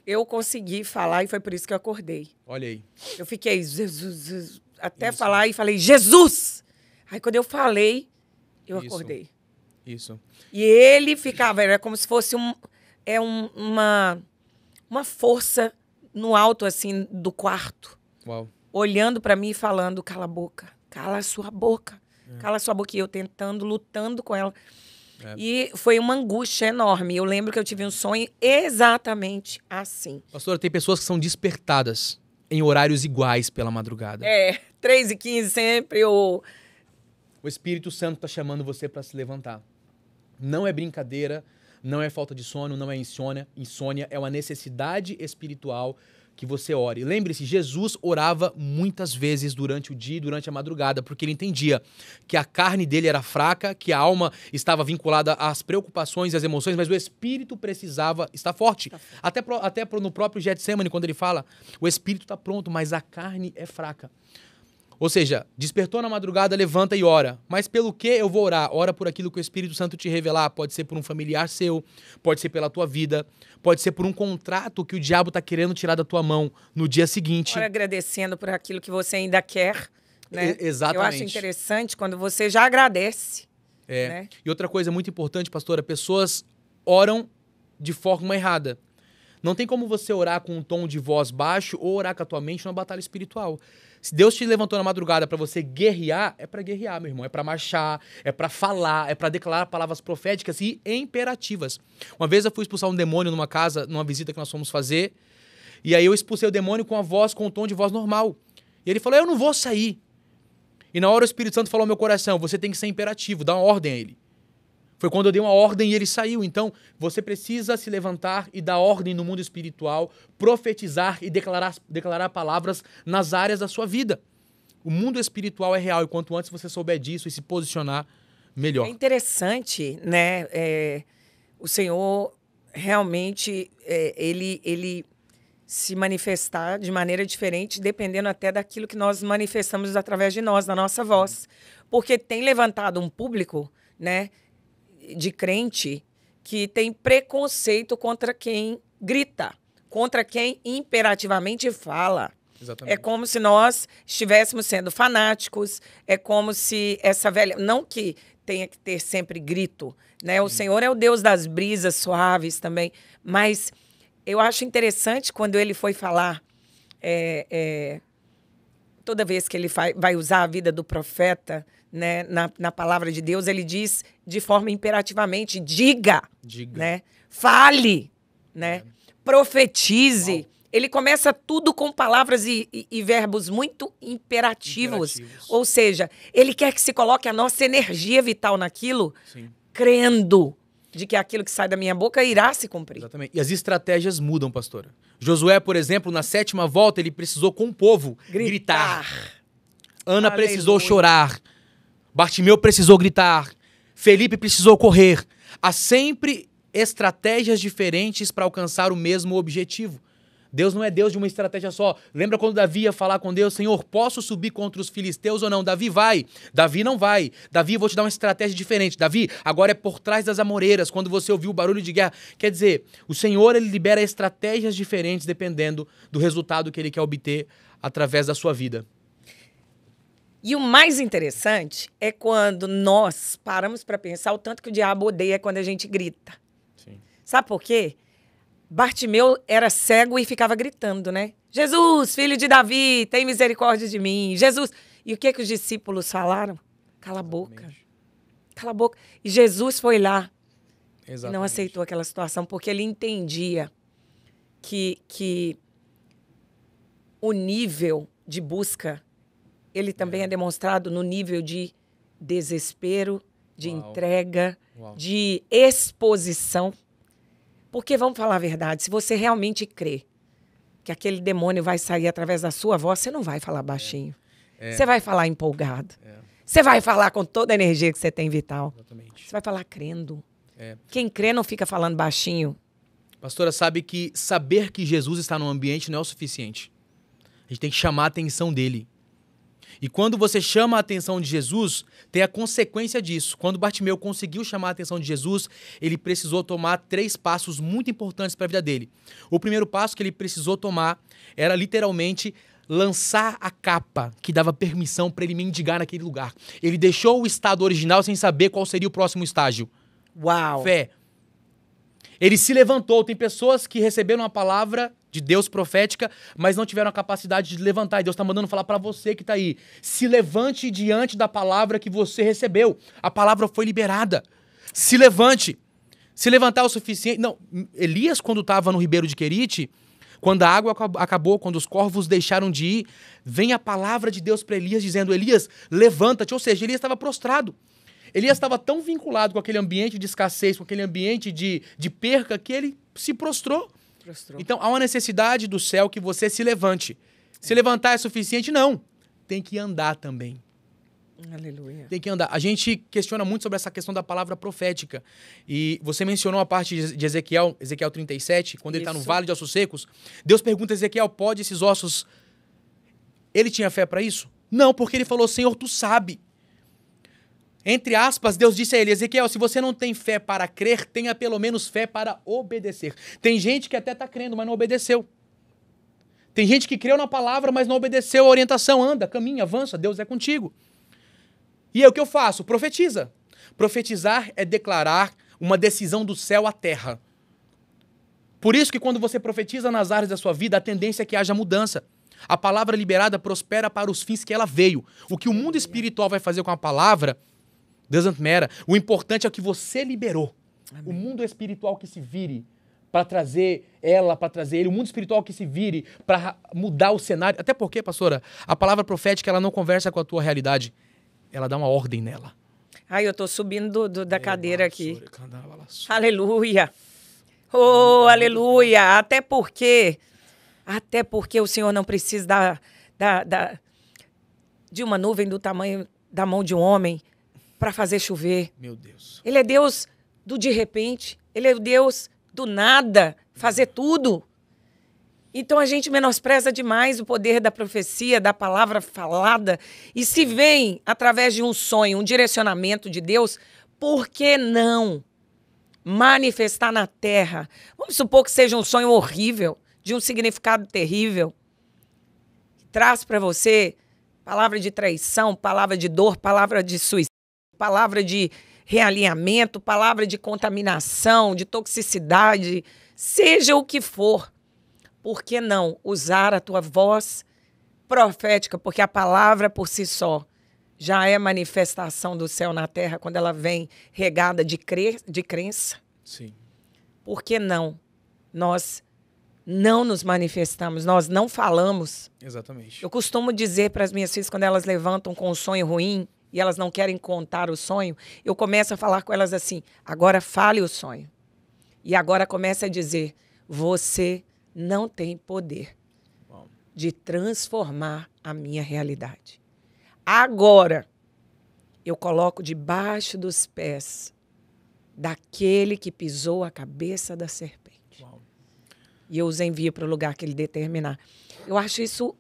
Eu consegui falar e foi por isso que eu acordei. Olha aí. Eu fiquei Jesus, até falar e falei Jesus! Aí quando eu falei, eu acordei. Isso. E ele ficava, era como se fosse uma força no alto assim do quarto. Uau. Olhando para mim e falando, cala a boca. cala a sua boca. Cala a sua boca. E eu tentando, lutando com ela. E foi uma angústia enorme. Eu lembro que eu tive um sonho exatamente assim. Pastora, tem pessoas que são despertadas em horários iguais pela madrugada. 3h15 sempre. O Espírito Santo está chamando você para se levantar. Não é brincadeira, não é falta de sono, não é insônia. Insônia é uma necessidade espiritual que você ore. Lembre-se, Jesus orava muitas vezes durante o dia e durante a madrugada, porque ele entendia que a carne dele era fraca, que a alma estava vinculada às preocupações e às emoções, mas o espírito precisava estar forte. Até no próprio Getsemane, quando ele fala, o espírito está pronto, mas a carne é fraca. Ou seja, despertou na madrugada, levanta e ora. Mas pelo que eu vou orar? Ora por aquilo que o Espírito Santo te revelar. Pode ser por um familiar seu, pode ser pela tua vida, pode ser por um contrato que o diabo está querendo tirar da tua mão no dia seguinte. Ora agradecendo por aquilo que você ainda quer, né? Exatamente. Eu acho interessante quando você já agradece. Né? E outra coisa muito importante, pastora, pessoas oram de forma errada. Não tem como você orar com um tom de voz baixo ou orar com a tua mente numa batalha espiritual. Se Deus te levantou na madrugada para você guerrear, é para guerrear, meu irmão. É para marchar, é para falar, é para declarar palavras proféticas e imperativas. Uma vez eu fui expulsar um demônio numa casa, numa visita que nós fomos fazer, e aí eu expulsei o demônio com um tom de voz normal. E ele falou, eu não vou sair. E na hora o Espírito Santo falou ao meu coração, você tem que ser imperativo, dá uma ordem a ele. Foi quando eu dei uma ordem e ele saiu. Então, você precisa se levantar e dar ordem no mundo espiritual, profetizar e declarar palavras nas áreas da sua vida. O mundo espiritual é real e quanto antes você souber disso e se posicionar, melhor. É interessante, né? O Senhor realmente, ele se manifestar de maneira diferente, dependendo até daquilo que nós manifestamos através de nós, da nossa voz. Porque tem levantado um público, né, de crente que tem preconceito contra quem grita, contra quem imperativamente fala. Exatamente. É como se nós estivéssemos sendo fanáticos, é como se essa velha... Não que tenha que ter sempre grito, né? O Senhor é o Deus das brisas suaves também, mas eu acho interessante quando ele foi falar, toda vez que ele vai usar a vida do profeta, né, na palavra de Deus, ele diz de forma imperativamente, diga. Né? Fale, né? Profetize. Uau. Ele começa tudo com palavras e verbos muito imperativos. Ou seja, ele quer que se coloque a nossa energia vital naquilo, sim, crendo de que aquilo que sai da minha boca irá se cumprir. Exatamente. E as estratégias mudam, pastora. Josué, por exemplo, na 7ª volta, ele precisou com o povo gritar. Ana precisou chorar. Bartimeu precisou gritar. Felipe precisou correr. Há sempre estratégias diferentes para alcançar o mesmo objetivo. Deus não é Deus de uma estratégia só. Lembra quando Davi ia falar com Deus, Senhor, posso subir contra os filisteus ou não? Davi vai. Davi não vai. Davi, eu vou te dar uma estratégia diferente. Davi, agora é por trás das amoreiras, quando você ouviu o barulho de guerra. Quer dizer, o Senhor, ele libera estratégias diferentes dependendo do resultado que ele quer obter através da sua vida. E o mais interessante é quando nós paramos para pensar o tanto que o diabo odeia quando a gente grita. Sim. Sabe por quê? Bartimeu era cego e ficava gritando, né? Jesus, filho de Davi, tem misericórdia de mim. Jesus. E o que os discípulos falaram? Cala a boca. Cala a boca. E Jesus foi lá. Exatamente. E não aceitou aquela situação porque ele entendia que o nível de busca ele também é demonstrado no nível de desespero, de entrega, de exposição. Porque, vamos falar a verdade, se você realmente crê que aquele demônio vai sair através da sua voz, você não vai falar baixinho. Você vai falar empolgado. Você vai falar com toda a energia que você tem vital. Exatamente. Você vai falar crendo. Quem crê não fica falando baixinho. Pastora, sabe que saber que Jesus está no ambiente não é o suficiente. A gente tem que chamar a atenção dele. E quando você chama a atenção de Jesus, tem a consequência disso. Quando Bartimeu conseguiu chamar a atenção de Jesus, ele precisou tomar 3 passos muito importantes para a vida dele. O primeiro passo que ele precisou tomar era literalmente lançar a capa que dava permissão para ele mendigar naquele lugar. Ele deixou o estado original sem saber qual seria o próximo estágio. Uau! Fé. Ele se levantou. Tem pessoas que receberam uma palavra de Deus profética, mas não tiveram a capacidade de levantar. E Deus está mandando falar para você que está aí. Se levante diante da palavra que você recebeu. A palavra foi liberada. Se levante. Se levantar o suficiente... Não, Elias, quando estava no ribeiro de Querite, quando a água acabou, quando os corvos deixaram de ir, vem a palavra de Deus para Elias dizendo, Elias, levanta-te. Ou seja, Elias estava prostrado. Elias estava tão vinculado com aquele ambiente de escassez, com aquele ambiente de perca, que ele se prostrou. Então, há uma necessidade do céu que você se levante. Se levantar é suficiente? Não. Tem que andar também. Aleluia. Tem que andar. A gente questiona muito sobre essa questão da palavra profética. E você mencionou a parte de Ezequiel 37, quando ele está no vale de ossos secos. Deus pergunta a Ezequiel, pode esses ossos... Ele tinha fé para isso? Não, porque ele falou, Senhor, tu sabe. Entre aspas, Deus disse a ele, Ezequiel, se você não tem fé para crer, tenha pelo menos fé para obedecer. Tem gente que até está crendo, mas não obedeceu. Tem gente que creu na palavra, mas não obedeceu a orientação. Anda, caminha, avança, Deus é contigo. E aí o que eu faço? Profetiza. Profetizar é declarar uma decisão do céu à terra. Por isso que quando você profetiza nas áreas da sua vida, a tendência é que haja mudança. A palavra liberada prospera para os fins que ela veio. O que o mundo espiritual vai fazer com a palavra... doesn't matter. O importante é o que você liberou. Amém. O mundo espiritual que se vire para trazer ela, para trazer ele. O mundo espiritual que se vire para mudar o cenário. Até porque, pastora, a palavra profética ela não conversa com a tua realidade. Ela dá uma ordem nela. Ai, eu tô subindo da cadeira aqui. Aleluia. Oh, aleluia. Até porque o Senhor não precisa de uma nuvem do tamanho da mão de um homem para fazer chover. Meu Deus. Ele é Deus do de repente. Ele é o Deus do nada, fazer tudo. Então a gente menospreza demais o poder da profecia, da palavra falada. E se vem através de um sonho, um direcionamento de Deus, por que não manifestar na terra? Vamos supor que seja um sonho horrível, de um significado terrível. Traz para você palavra de traição, palavra de dor, palavra de suicídio, palavra de realinhamento, palavra de contaminação, de toxicidade, seja o que for. Por que não usar a tua voz profética? Porque a palavra por si só já é manifestação do céu na terra quando ela vem regada de crença. Sim. Por que não? Nós não nos manifestamos, nós não falamos. Exatamente. Eu costumo dizer para as minhas filhas, quando elas levantam com um sonho ruim e elas não querem contar o sonho, eu começo a falar com elas assim, agora fale o sonho. E agora comece a dizer, você não tem poder de transformar a minha realidade. Agora, eu coloco debaixo dos pés daquele que pisou a cabeça da serpente. E eu os envio para o lugar que ele determinar. Eu acho isso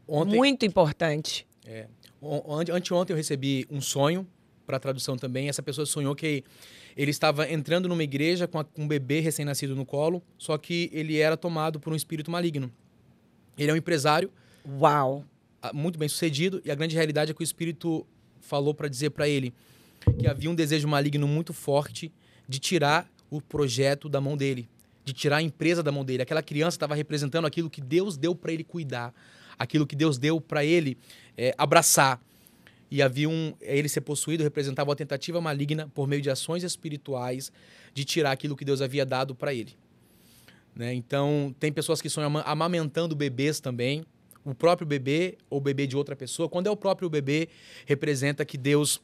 muito importante. Anteontem eu recebi um sonho, para tradução também. Essa pessoa sonhou que ele estava entrando numa igreja com um bebê recém-nascido no colo, só que ele era tomado por um espírito maligno. Ele é um empresário. Uau! Muito bem sucedido, e a grande realidade é que o espírito falou para dizer para ele que havia um desejo maligno muito forte de tirar o projeto da mão dele, de tirar a empresa da mão dele. Aquela criança estava representando aquilo que Deus deu para ele cuidar, aquilo que Deus deu para ele abraçar. E havia ele ser possuído representava uma tentativa maligna por meio de ações espirituais de tirar aquilo que Deus havia dado para ele. Né? Então, tem pessoas que sonham amamentando bebês também, o próprio bebê ou bebê de outra pessoa. Quando é o próprio bebê, representa que Deus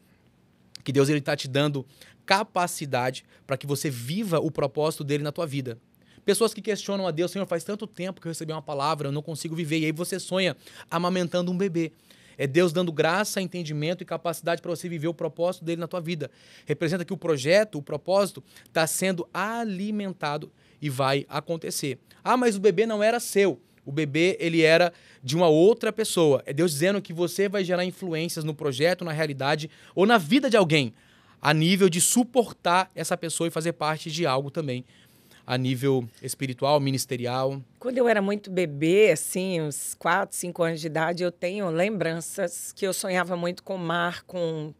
ele está te dando capacidade para que você viva o propósito dele na tua vida. Pessoas que questionam a Deus, Senhor, faz tanto tempo que eu recebi uma palavra, eu não consigo viver. E aí você sonha amamentando um bebê. É Deus dando graça, entendimento e capacidade para você viver o propósito dele na tua vida. Representa que o projeto, o propósito, está sendo alimentado e vai acontecer. Ah, mas o bebê não era seu. O bebê, ele era de uma outra pessoa. É Deus dizendo que você vai gerar influências no projeto, na realidade ou na vida de alguém, a nível de suportar essa pessoa e fazer parte de algo também, a nível espiritual, ministerial. Quando eu era muito bebê, assim, uns 4, 5 anos de idade, eu tenho lembranças que eu sonhava muito com o mar, com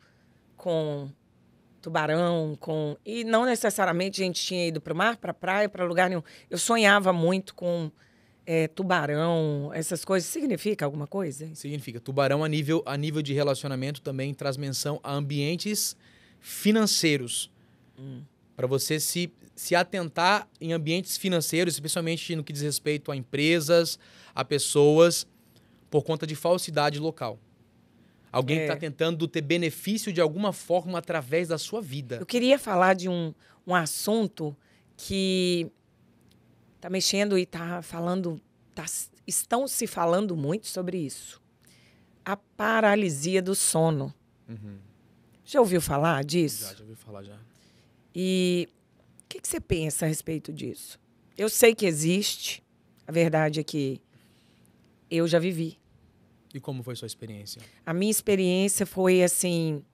tubarão, e não necessariamente a gente tinha ido para o mar, para a praia, para lugar nenhum. Eu sonhava muito com tubarão, essas coisas. Significa alguma coisa? Significa. Tubarão, a nível de relacionamento, também traz menção a ambientes financeiros. Para você se atentar em ambientes financeiros, especialmente no que diz respeito a empresas, a pessoas, por conta de falsidade local. Alguém que está tentando ter benefício de alguma forma através da sua vida. Eu queria falar de um assunto que está mexendo e está falando... estão se falando muito sobre isso. A paralisia do sono. Já ouviu falar disso? Já ouvi falar, já. E o que você pensa a respeito disso? Eu sei que existe. A verdade é que eu já vivi. E como foi sua experiência? A minha experiência foi assim,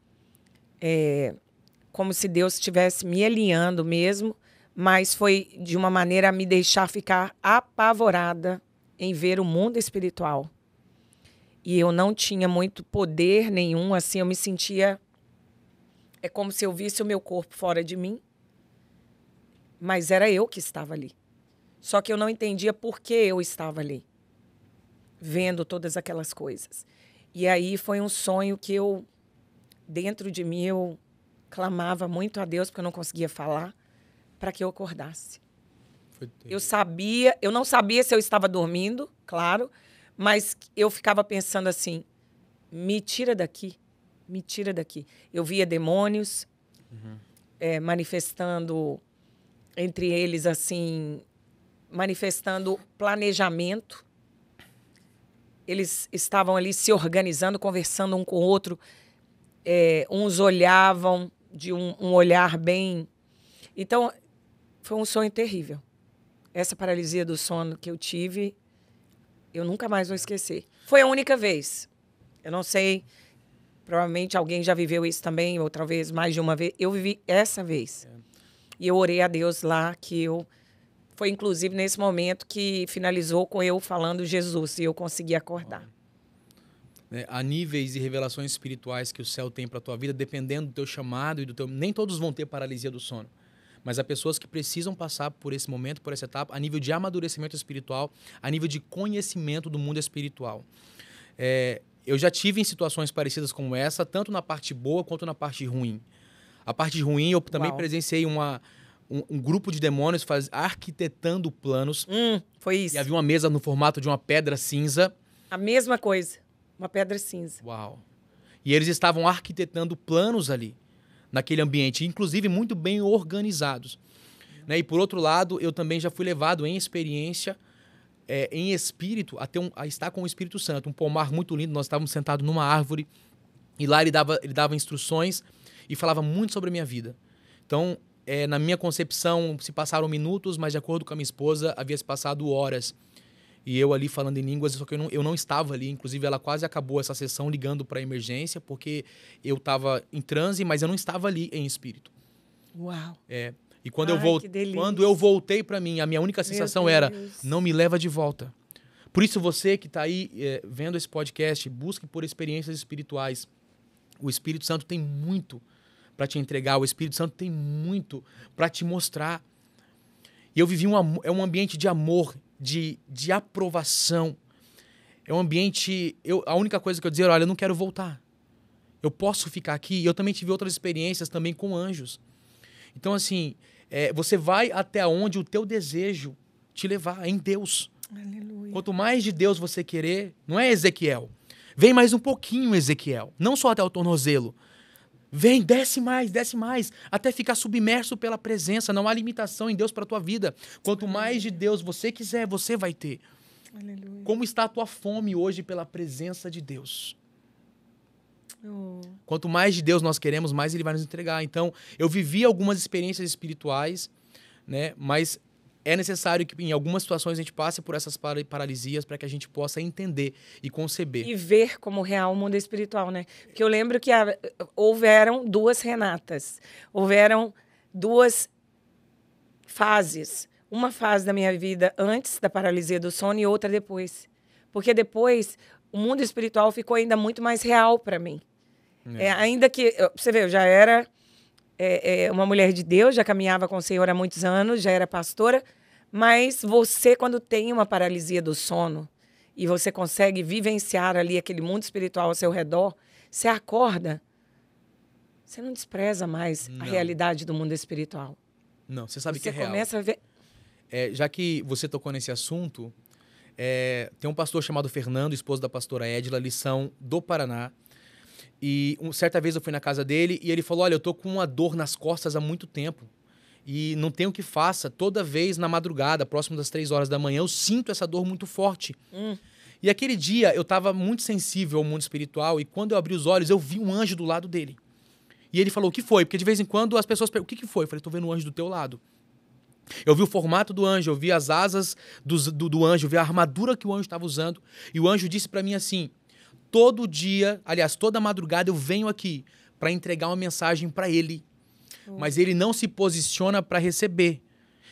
como se Deus estivesse me alinhando mesmo, mas foi de uma maneira a me deixar ficar apavorada em ver o mundo espiritual. E eu não tinha muito poder nenhum, assim, eu me sentia... É como se eu visse o meu corpo fora de mim, mas era eu que estava ali. Só que eu não entendia por que eu estava ali, vendo todas aquelas coisas. E aí foi um sonho que dentro de mim, eu clamava muito a Deus, porque eu não conseguia falar, para que eu acordasse. Eu não sabia se eu estava dormindo, claro, mas eu ficava pensando assim, me tira daqui. Me tira daqui. Eu via demônios manifestando, entre eles, assim, manifestando planejamento. Eles estavam ali se organizando, conversando um com o outro. Uns olhavam de um olhar bem... Então, foi um sonho terrível. Essa paralisia do sono que eu tive, eu nunca mais vou esquecer. Foi a única vez. Eu não sei... Provavelmente alguém já viveu isso também, outra vez, mais de uma vez. Eu vivi essa vez. E eu orei a Deus lá, foi inclusive nesse momento que finalizou com eu falando Jesus, e eu consegui acordar. Há níveis e revelações espirituais que o céu tem para a tua vida, dependendo do teu chamado e do teu... Nem todos vão ter paralisia do sono. Mas há pessoas que precisam passar por esse momento, por essa etapa, a nível de amadurecimento espiritual, a nível de conhecimento do mundo espiritual. Eu já tive em situações parecidas como essa, tanto na parte boa quanto na parte ruim. A parte ruim, eu também presenciei um grupo de demônios arquitetando planos. Foi isso. E havia uma mesa no formato de uma pedra cinza. A mesma coisa, uma pedra cinza. Uau! E eles estavam arquitetando planos ali, naquele ambiente, inclusive muito bem organizados. Né? E por outro lado, eu também já fui levado em experiência... em espírito, a estar com o Espírito Santo. Um pomar muito lindo, nós estávamos sentados numa árvore e lá ele dava instruções e falava muito sobre a minha vida. Então, na minha concepção, se passaram minutos, mas de acordo com a minha esposa, havia se passado horas. E eu ali falando em línguas, só que eu não estava ali. Inclusive, ela quase acabou essa sessão ligando para a emergência, porque eu estava em transe, mas eu não estava ali em espírito. Uau! E quando eu voltei para mim, a minha única sensação era, não me leva de volta. Por isso, você que está aí vendo esse podcast, busque por experiências espirituais. O Espírito Santo tem muito para te entregar, o Espírito Santo tem muito para te mostrar. E eu vivi um ambiente de amor, de aprovação. É um ambiente... a única coisa que eu dizia, olha, eu não quero voltar. Eu posso ficar aqui. E eu também tive outras experiências também com anjos. Então, assim... você vai até onde o teu desejo te levar, em Deus. Aleluia. Quanto mais de Deus você querer, não é Ezequiel. Vem mais um pouquinho, Ezequiel. Não só até o tornozelo. Vem, desce mais, até ficar submerso pela presença. Não há limitação em Deus para a tua vida. Quanto mais de Deus você quiser, você vai ter. Aleluia. Como está a tua fome hoje pela presença de Deus? Quanto mais de Deus nós queremos, mais Ele vai nos entregar. Então, eu vivi algumas experiências espirituais, né? Mas é necessário que em algumas situações a gente passe por essas paralisias para que a gente possa entender e conceber. E ver como real o mundo espiritual, né? Porque eu lembro que houveram duas Renatas. Houveram duas fases. Uma fase da minha vida antes da paralisia do sono e outra depois. Porque depois o mundo espiritual ficou ainda muito mais real para mim. Ainda que, você vê, eu já era é uma mulher de Deus, já caminhava com o Senhor há muitos anos, já era pastora, mas você, quando tem uma paralisia do sono e você consegue vivenciar ali aquele mundo espiritual ao seu redor, você acorda, você não despreza mais a realidade do mundo espiritual. Não, você sabe que Você é real. começa a ver... Já que você tocou nesse assunto, tem um pastor chamado Fernando, esposo da pastora Edila, eles são do Paraná. E certa vez eu fui na casa dele e ele falou, olha, eu tô com uma dor nas costas há muito tempo. E não tem o que faça. Toda vez na madrugada, próximo das 3 horas da manhã, eu sinto essa dor muito forte. E aquele dia eu estava muito sensível ao mundo espiritual e quando eu abri os olhos, eu vi um anjo do lado dele. E ele falou, o que foi? Porque de vez em quando as pessoas perguntam, o que foi? Eu falei, tô vendo um anjo do teu lado. Eu vi o formato do anjo, eu vi as asas do anjo, eu vi a armadura que o anjo estava usando. E o anjo disse para mim assim, todo dia, aliás, toda madrugada eu venho aqui para entregar uma mensagem para ele. Mas ele não se posiciona para receber.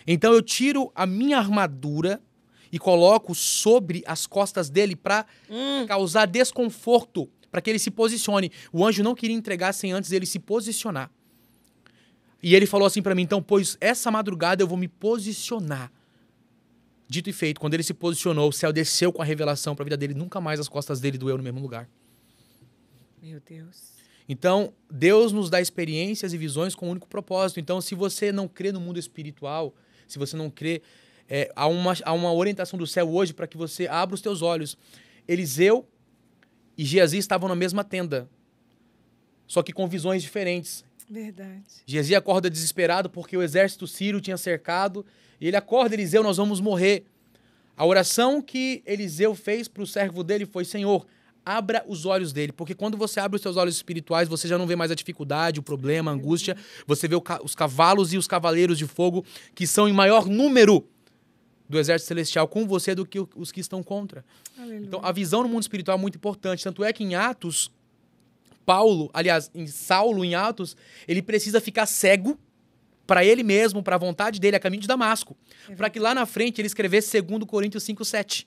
Então eu tiro a minha armadura e coloco sobre as costas dele para causar desconforto, para que ele se posicione. O anjo não queria entregar sem antes ele se posicionar. E ele falou assim para mim, então, pois essa madrugada eu vou me posicionar. Dito e feito, quando ele se posicionou, o céu desceu com a revelação para a vida dele, nunca mais as costas dele doeu no mesmo lugar. Meu Deus. Então, Deus nos dá experiências e visões com um único propósito. Então, se você não crê no mundo espiritual, se você não crê, há uma orientação do céu hoje para que você abra os teus olhos. Eliseu e Geazi estavam na mesma tenda, só que com visões diferentes. Verdade. Geazi acorda desesperado porque o exército sírio tinha cercado. E ele acorda, Eliseu, nós vamos morrer. A oração que Eliseu fez para o servo dele foi, Senhor, abra os olhos dele. Porque quando você abre os seus olhos espirituais, você já não vê mais a dificuldade, o problema, a angústia. Você vê os cavalos e os cavaleiros de fogo que são em maior número do exército celestial com você do que os que estão contra. Aleluia. Então, a visão no mundo espiritual é muito importante. Tanto é que em Atos... Saulo, em Atos, ele precisa ficar cego para ele mesmo, para a vontade dele, a caminho de Damasco. Para que lá na frente ele escrevesse 2 Coríntios 5:7.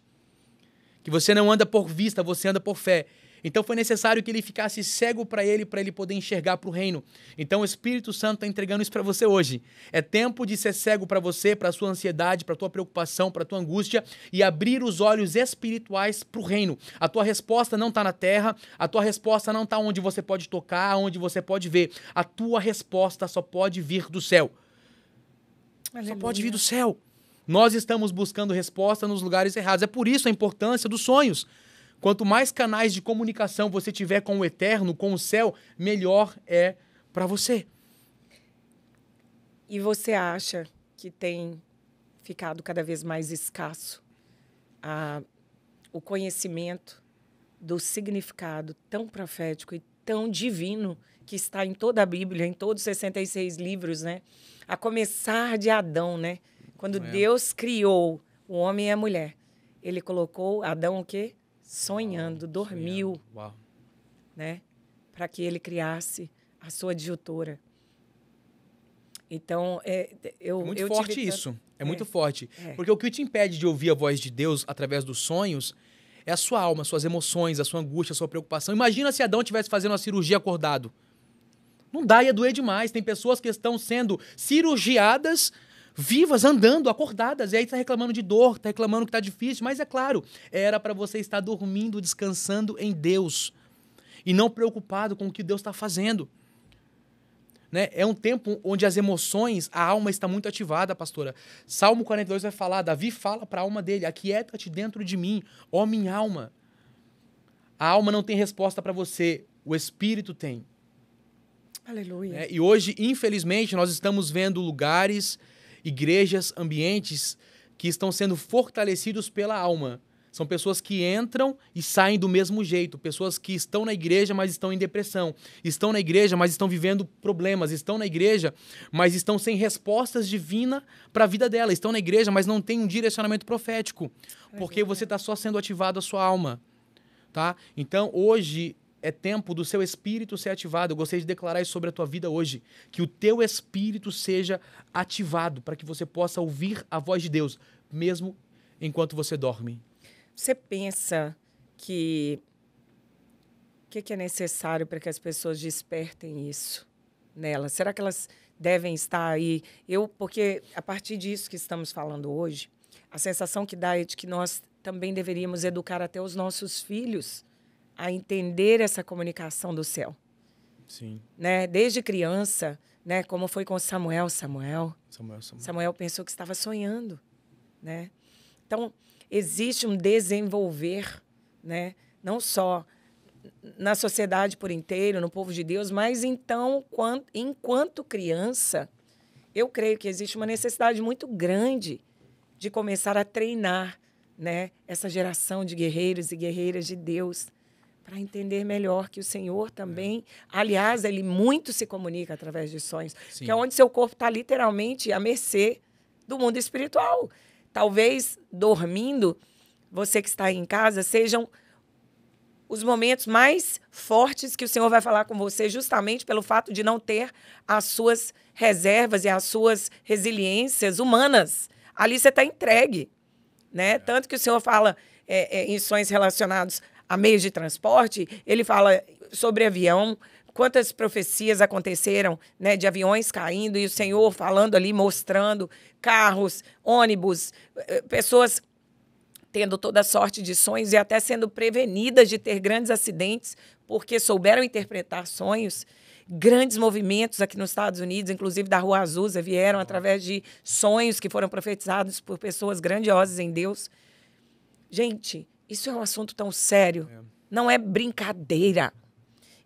Que você não anda por vista, você anda por fé. Então foi necessário que ele ficasse cego para ele poder enxergar para o reino. Então o Espírito Santo está entregando isso para você hoje. É tempo de ser cego para você, para a sua ansiedade, para a tua preocupação, para a tua angústia e abrir os olhos espirituais para o reino. A tua resposta não está na terra, a tua resposta não está onde você pode tocar, onde você pode ver. A tua resposta só pode vir do céu. Aleluia. Só pode vir do céu. Nós estamos buscando resposta nos lugares errados. É por isso a importância dos sonhos. Quanto mais canais de comunicação você tiver com o eterno, com o céu, melhor é para você. E você acha que tem ficado cada vez mais escasso o conhecimento do significado tão profético e tão divino que está em toda a Bíblia, em todos os 66 livros, né? A começar de Adão, né? Quando Deus criou o homem e a mulher, ele colocou Adão o quê? Sonhando, dormiu, né? Para que ele criasse a sua adjutora. Então, muito forte isso. É muito forte. Porque o que te impede de ouvir a voz de Deus através dos sonhos é a sua alma, suas emoções, a sua angústia, a sua preocupação. Imagina se Adão estivesse fazendo uma cirurgia acordado. Não dá, ia doer demais. Tem pessoas que estão sendo cirurgiadas, vivas, andando, acordadas. E aí tá reclamando de dor, tá reclamando que tá difícil. Mas é claro, era para você estar dormindo, descansando em Deus. E não preocupado com o que Deus está fazendo. Né? É um tempo onde as emoções, a alma está muito ativada, pastora. Salmo 42 vai falar, Davi fala para a alma dele, aquieta-te dentro de mim, ó minha alma. A alma não tem resposta para você, o Espírito tem. Aleluia. Né? E hoje, infelizmente, nós estamos vendo lugares, igrejas, ambientes que estão sendo fortalecidos pela alma. São pessoas que entram e saem do mesmo jeito. Pessoas que estão na igreja, mas estão em depressão. Estão na igreja, mas estão vivendo problemas. Estão na igreja, mas estão sem respostas divinas para a vida dela. Estão na igreja, mas não tem um direcionamento profético. Porque você está só sendo ativado a sua alma. Tá? Então, hoje é tempo do seu espírito ser ativado. Eu gostaria de declarar isso sobre a tua vida hoje. Que o teu espírito seja ativado para que você possa ouvir a voz de Deus, mesmo enquanto você dorme. Você pensa que o que é necessário para que as pessoas despertem isso nelas? Será que elas devem estar aí? Porque a partir disso que estamos falando hoje, a sensação que dá é de que nós também deveríamos educar até os nossos filhos a entender essa comunicação do céu. Sim. Né? Desde criança, né? Como foi com Samuel pensou que estava sonhando, né? Então, existe um desenvolver, né? Não só na sociedade por inteiro, no povo de Deus, mas então, enquanto criança, eu creio que existe uma necessidade muito grande de começar a treinar, né, essa geração de guerreiros e guerreiras de Deus para entender melhor que o Senhor também, aliás, ele muito se comunica através de sonhos, Sim. que é onde seu corpo está literalmente à mercê do mundo espiritual. Talvez dormindo, você que está aí em casa, sejam os momentos mais fortes que o Senhor vai falar com você, justamente pelo fato de não ter as suas reservas e as suas resiliências humanas. Ali você está entregue, né? Tanto que o Senhor fala em sonhos relacionados a meios de transporte, ele fala sobre avião, quantas profecias aconteceram, né, de aviões caindo, e o Senhor falando ali, mostrando carros, ônibus, pessoas tendo toda sorte de sonhos e até sendo prevenidas de ter grandes acidentes, porque souberam interpretar sonhos. Grandes movimentos aqui nos Estados Unidos, inclusive da Rua Azusa, vieram através de sonhos que foram profetizados por pessoas grandiosas em Deus. Gente, isso é um assunto tão sério. Não é brincadeira.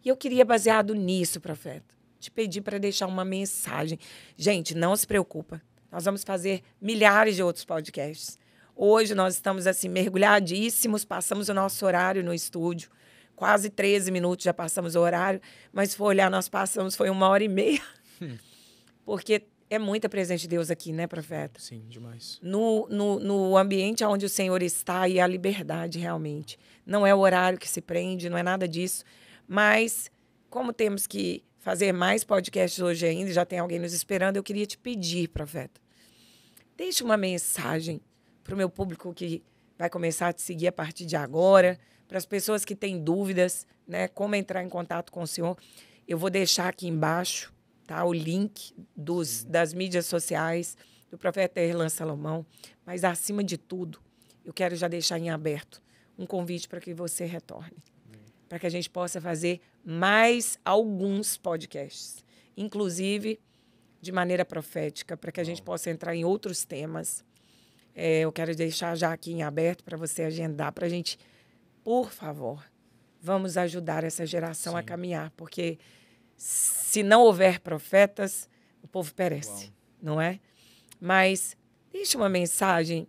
E eu queria, baseado nisso, profeta, te pedir para deixar uma mensagem. Gente, não se preocupa. Nós vamos fazer milhares de outros podcasts. Hoje nós estamos assim mergulhadíssimos, passamos o nosso horário no estúdio. Quase 13 minutos já passamos o horário, mas se for olhar, nós passamos, foi 1h30. Porque é muita presença de Deus aqui, né, profeta? Sim, demais. No ambiente onde o Senhor está e a liberdade, realmente. Não é o horário que se prende, não é nada disso. Mas, como temos que fazer mais podcasts hoje ainda, já tem alguém nos esperando, eu queria te pedir, profeta, deixe uma mensagem para o meu público que vai começar a te seguir a partir de agora, para as pessoas que têm dúvidas, né, como entrar em contato com o Senhor. Eu vou deixar aqui embaixo, tá, o link das mídias sociais do profeta Erlan Salomão. Mas, acima de tudo, eu quero já deixar em aberto um convite para que você retorne, para que a gente possa fazer mais alguns podcasts, inclusive de maneira profética, para que a gente possa entrar em outros temas. Eu quero deixar já aqui em aberto para você agendar, para a gente, por favor, vamos ajudar essa geração a caminhar, porque se não houver profetas, o povo perece, não é? Mas deixe uma mensagem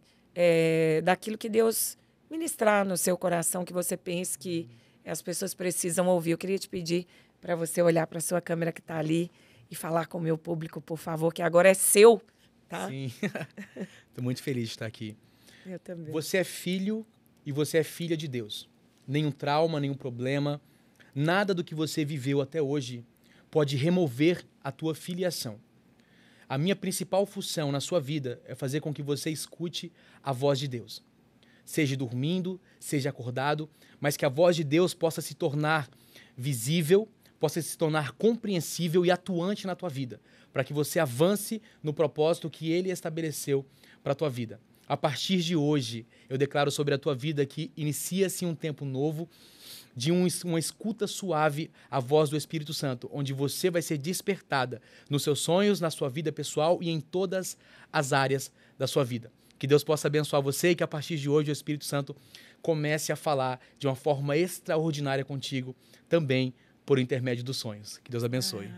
daquilo que Deus ministrar no seu coração, que você pense que as pessoas precisam ouvir. Eu queria te pedir para você olhar para a sua câmera que está ali e falar com o meu público, por favor, que agora é seu. Tá? Sim, estou muito feliz de estar aqui. Eu também. Você é filho e você é filha de Deus. Nenhum trauma, nenhum problema, nada do que você viveu até hoje pode remover a tua filiação. A minha principal função na sua vida é fazer com que você escute a voz de Deus. Seja dormindo, seja acordado, mas que a voz de Deus possa se tornar visível, possa se tornar compreensível e atuante na tua vida, para que você avance no propósito que Ele estabeleceu para a tua vida. A partir de hoje, eu declaro sobre a tua vida que inicia-se um tempo novo, de uma escuta suave à voz do Espírito Santo, onde você vai ser despertada nos seus sonhos, na sua vida pessoal e em todas as áreas da sua vida. Que Deus possa abençoar você e que a partir de hoje o Espírito Santo comece a falar de uma forma extraordinária contigo, também por intermédio dos sonhos. Que Deus abençoe.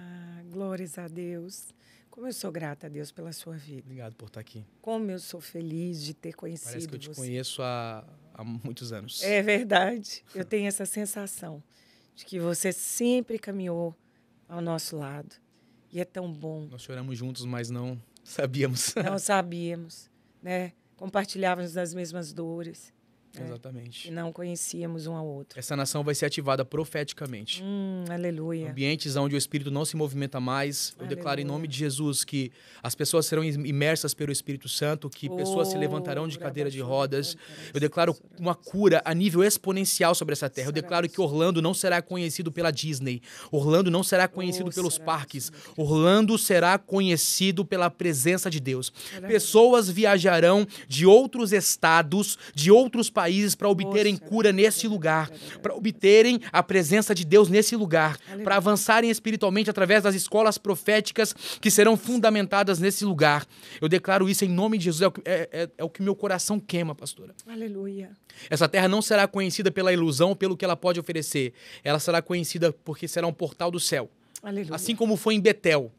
Glórias a Deus. Como eu sou grata a Deus pela sua vida. Obrigado por estar aqui. Como eu sou feliz de ter conhecido você. Parece que eu te conheço há muitos anos. É verdade. Eu tenho essa sensação de que você sempre caminhou ao nosso lado. E é tão bom. Nós choramos juntos, mas não sabíamos. Não sabíamos, né? Compartilhávamos das mesmas dores. Exatamente. E não conhecíamos um ao outro. Essa nação vai ser ativada profeticamente. Aleluia. Ambientes onde o Espírito não se movimenta mais. Eu declaro em nome de Jesus que as pessoas serão imersas pelo Espírito Santo, que pessoas se levantarão de cadeira de rodas. Eu declaro uma cura a nível exponencial sobre essa terra. Eu declaro que Orlando não será conhecido pela Disney. Orlando não será conhecido pelos parques. Orlando será conhecido pela presença de Deus. Pessoas viajarão de outros estados, de outros países, para obterem cura nesse lugar, para obterem a presença de Deus nesse lugar, para avançarem espiritualmente através das escolas proféticas que serão fundamentadas nesse lugar. Eu declaro isso em nome de Jesus, é o que meu coração queima, pastora. Aleluia. Essa terra não será conhecida pela ilusão ou pelo que ela pode oferecer. Ela será conhecida porque será um portal do céu. Aleluia. Assim como foi em Betel.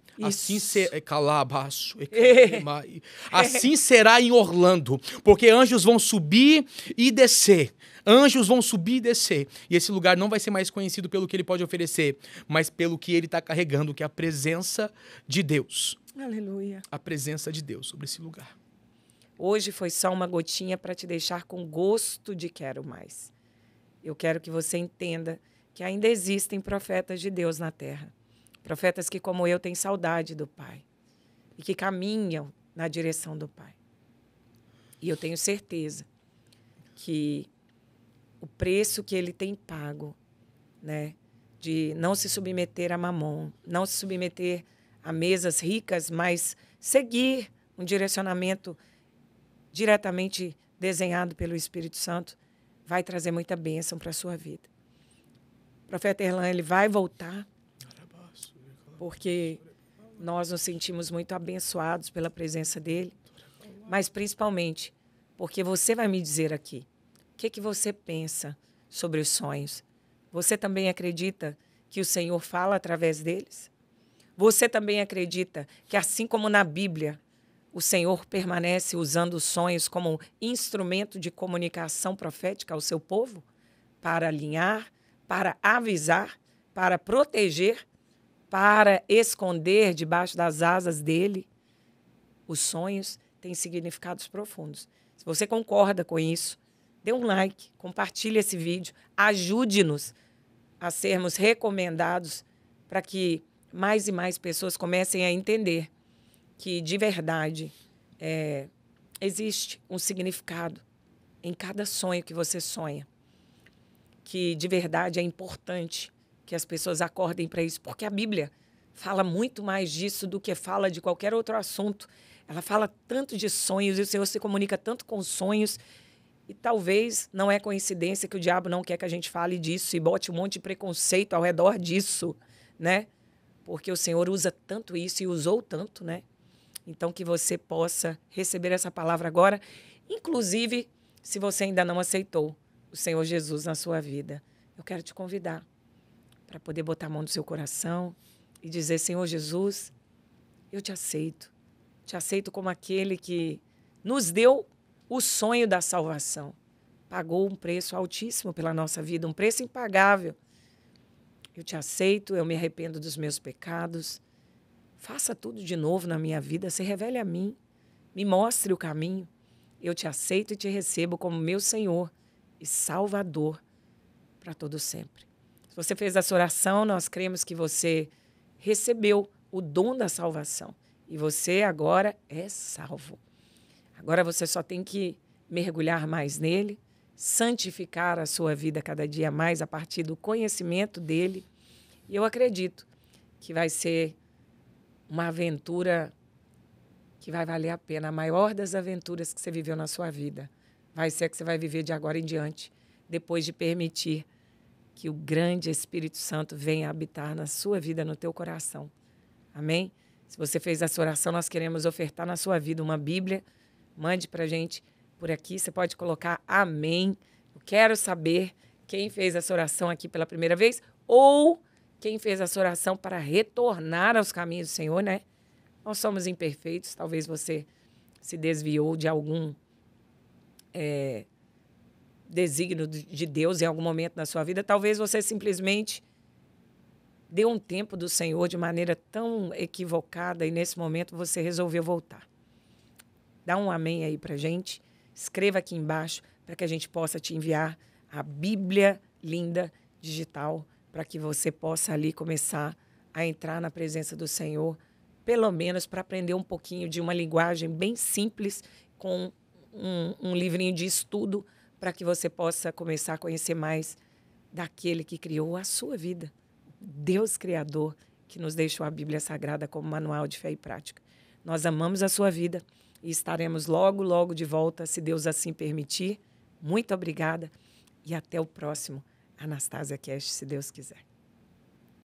Assim será em Orlando, porque anjos vão subir e descer. Anjos vão subir e descer. E esse lugar não vai ser mais conhecido pelo que ele pode oferecer, mas pelo que ele está carregando, que é a presença de Deus. Aleluia. A presença de Deus sobre esse lugar. Hoje foi só uma gotinha para te deixar com gosto de quero mais. Eu quero que você entenda que ainda existem profetas de Deus na terra. Profetas que, como eu, têm saudade do Pai e que caminham na direção do Pai. E eu tenho certeza que o preço que ele tem pago, né, de não se submeter a mamon, não se submeter a mesas ricas, mas seguir um direcionamento diretamente desenhado pelo Espírito Santo, vai trazer muita bênção para a sua vida. O profeta Erlan, ele vai voltar, porque nós nos sentimos muito abençoados pela presença dele, mas principalmente porque você vai me dizer aqui, o que você pensa sobre os sonhos? Você também acredita que o Senhor fala através deles? Você também acredita que, assim como na Bíblia, o Senhor permanece usando os sonhos como instrumento de comunicação profética ao seu povo? Para alinhar, para avisar, para proteger, para esconder debaixo das asas dele? Os sonhos têm significados profundos. Se você concorda com isso, dê um like, compartilhe esse vídeo, ajude-nos a sermos recomendados para que mais e mais pessoas comecem a entender que, de verdade, existe um significado em cada sonho que você sonha. Que, de verdade, é importante que as pessoas acordem para isso, porque a Bíblia fala muito mais disso do que fala de qualquer outro assunto. Ela fala tanto de sonhos e o Senhor se comunica tanto com sonhos. E talvez não é coincidência que o diabo não quer que a gente fale disso e bote um monte de preconceito ao redor disso, né? Porque o Senhor usa tanto isso e usou tanto, né? Então, que você possa receber essa palavra agora, inclusive, se você ainda não aceitou o Senhor Jesus na sua vida. Eu quero te convidar para poder botar a mão no seu coração e dizer: Senhor Jesus, eu te aceito. Te aceito como aquele que nos deu o sonho da salvação. Pagou um preço altíssimo pela nossa vida, um preço impagável. Eu te aceito, eu me arrependo dos meus pecados. Faça tudo de novo na minha vida, se revele a mim, me mostre o caminho. Eu te aceito e te recebo como meu Senhor e Salvador para todo sempre. Se você fez essa oração, nós cremos que você recebeu o dom da salvação e você agora é salvo. Agora você só tem que mergulhar mais nele, santificar a sua vida cada dia mais a partir do conhecimento dele. E eu acredito que vai ser uma aventura que vai valer a pena. A maior das aventuras que você viveu na sua vida vai ser a que você vai viver de agora em diante, depois de permitir que o grande Espírito Santo venha habitar na sua vida, no teu coração. Amém? Se você fez essa oração, nós queremos ofertar na sua vida uma Bíblia. Mande para a gente por aqui. Você pode colocar amém. Eu quero saber quem fez essa oração aqui pela primeira vez ou quem fez essa oração para retornar aos caminhos do Senhor, né? Nós somos imperfeitos. Talvez você se desviou de algum desígnio de Deus em algum momento da sua vida. Talvez você simplesmente deu um tempo do Senhor de maneira tão equivocada e nesse momento você resolveu voltar. Dá um amém aí pra gente. Escreva aqui embaixo. para que a gente possa te enviar a Bíblia linda digital, para que você possa ali começar a entrar na presença do Senhor, pelo menos para aprender um pouquinho de uma linguagem bem simples, com um livrinho de estudo, para que você possa começar a conhecer mais daquele que criou a sua vida, Deus Criador, que nos deixou a Bíblia Sagrada como manual de fé e prática. Nós amamos a sua vida e estaremos logo, logo de volta, se Deus assim permitir. Muito obrigada e até o próximo Anastasia Cast, se Deus quiser.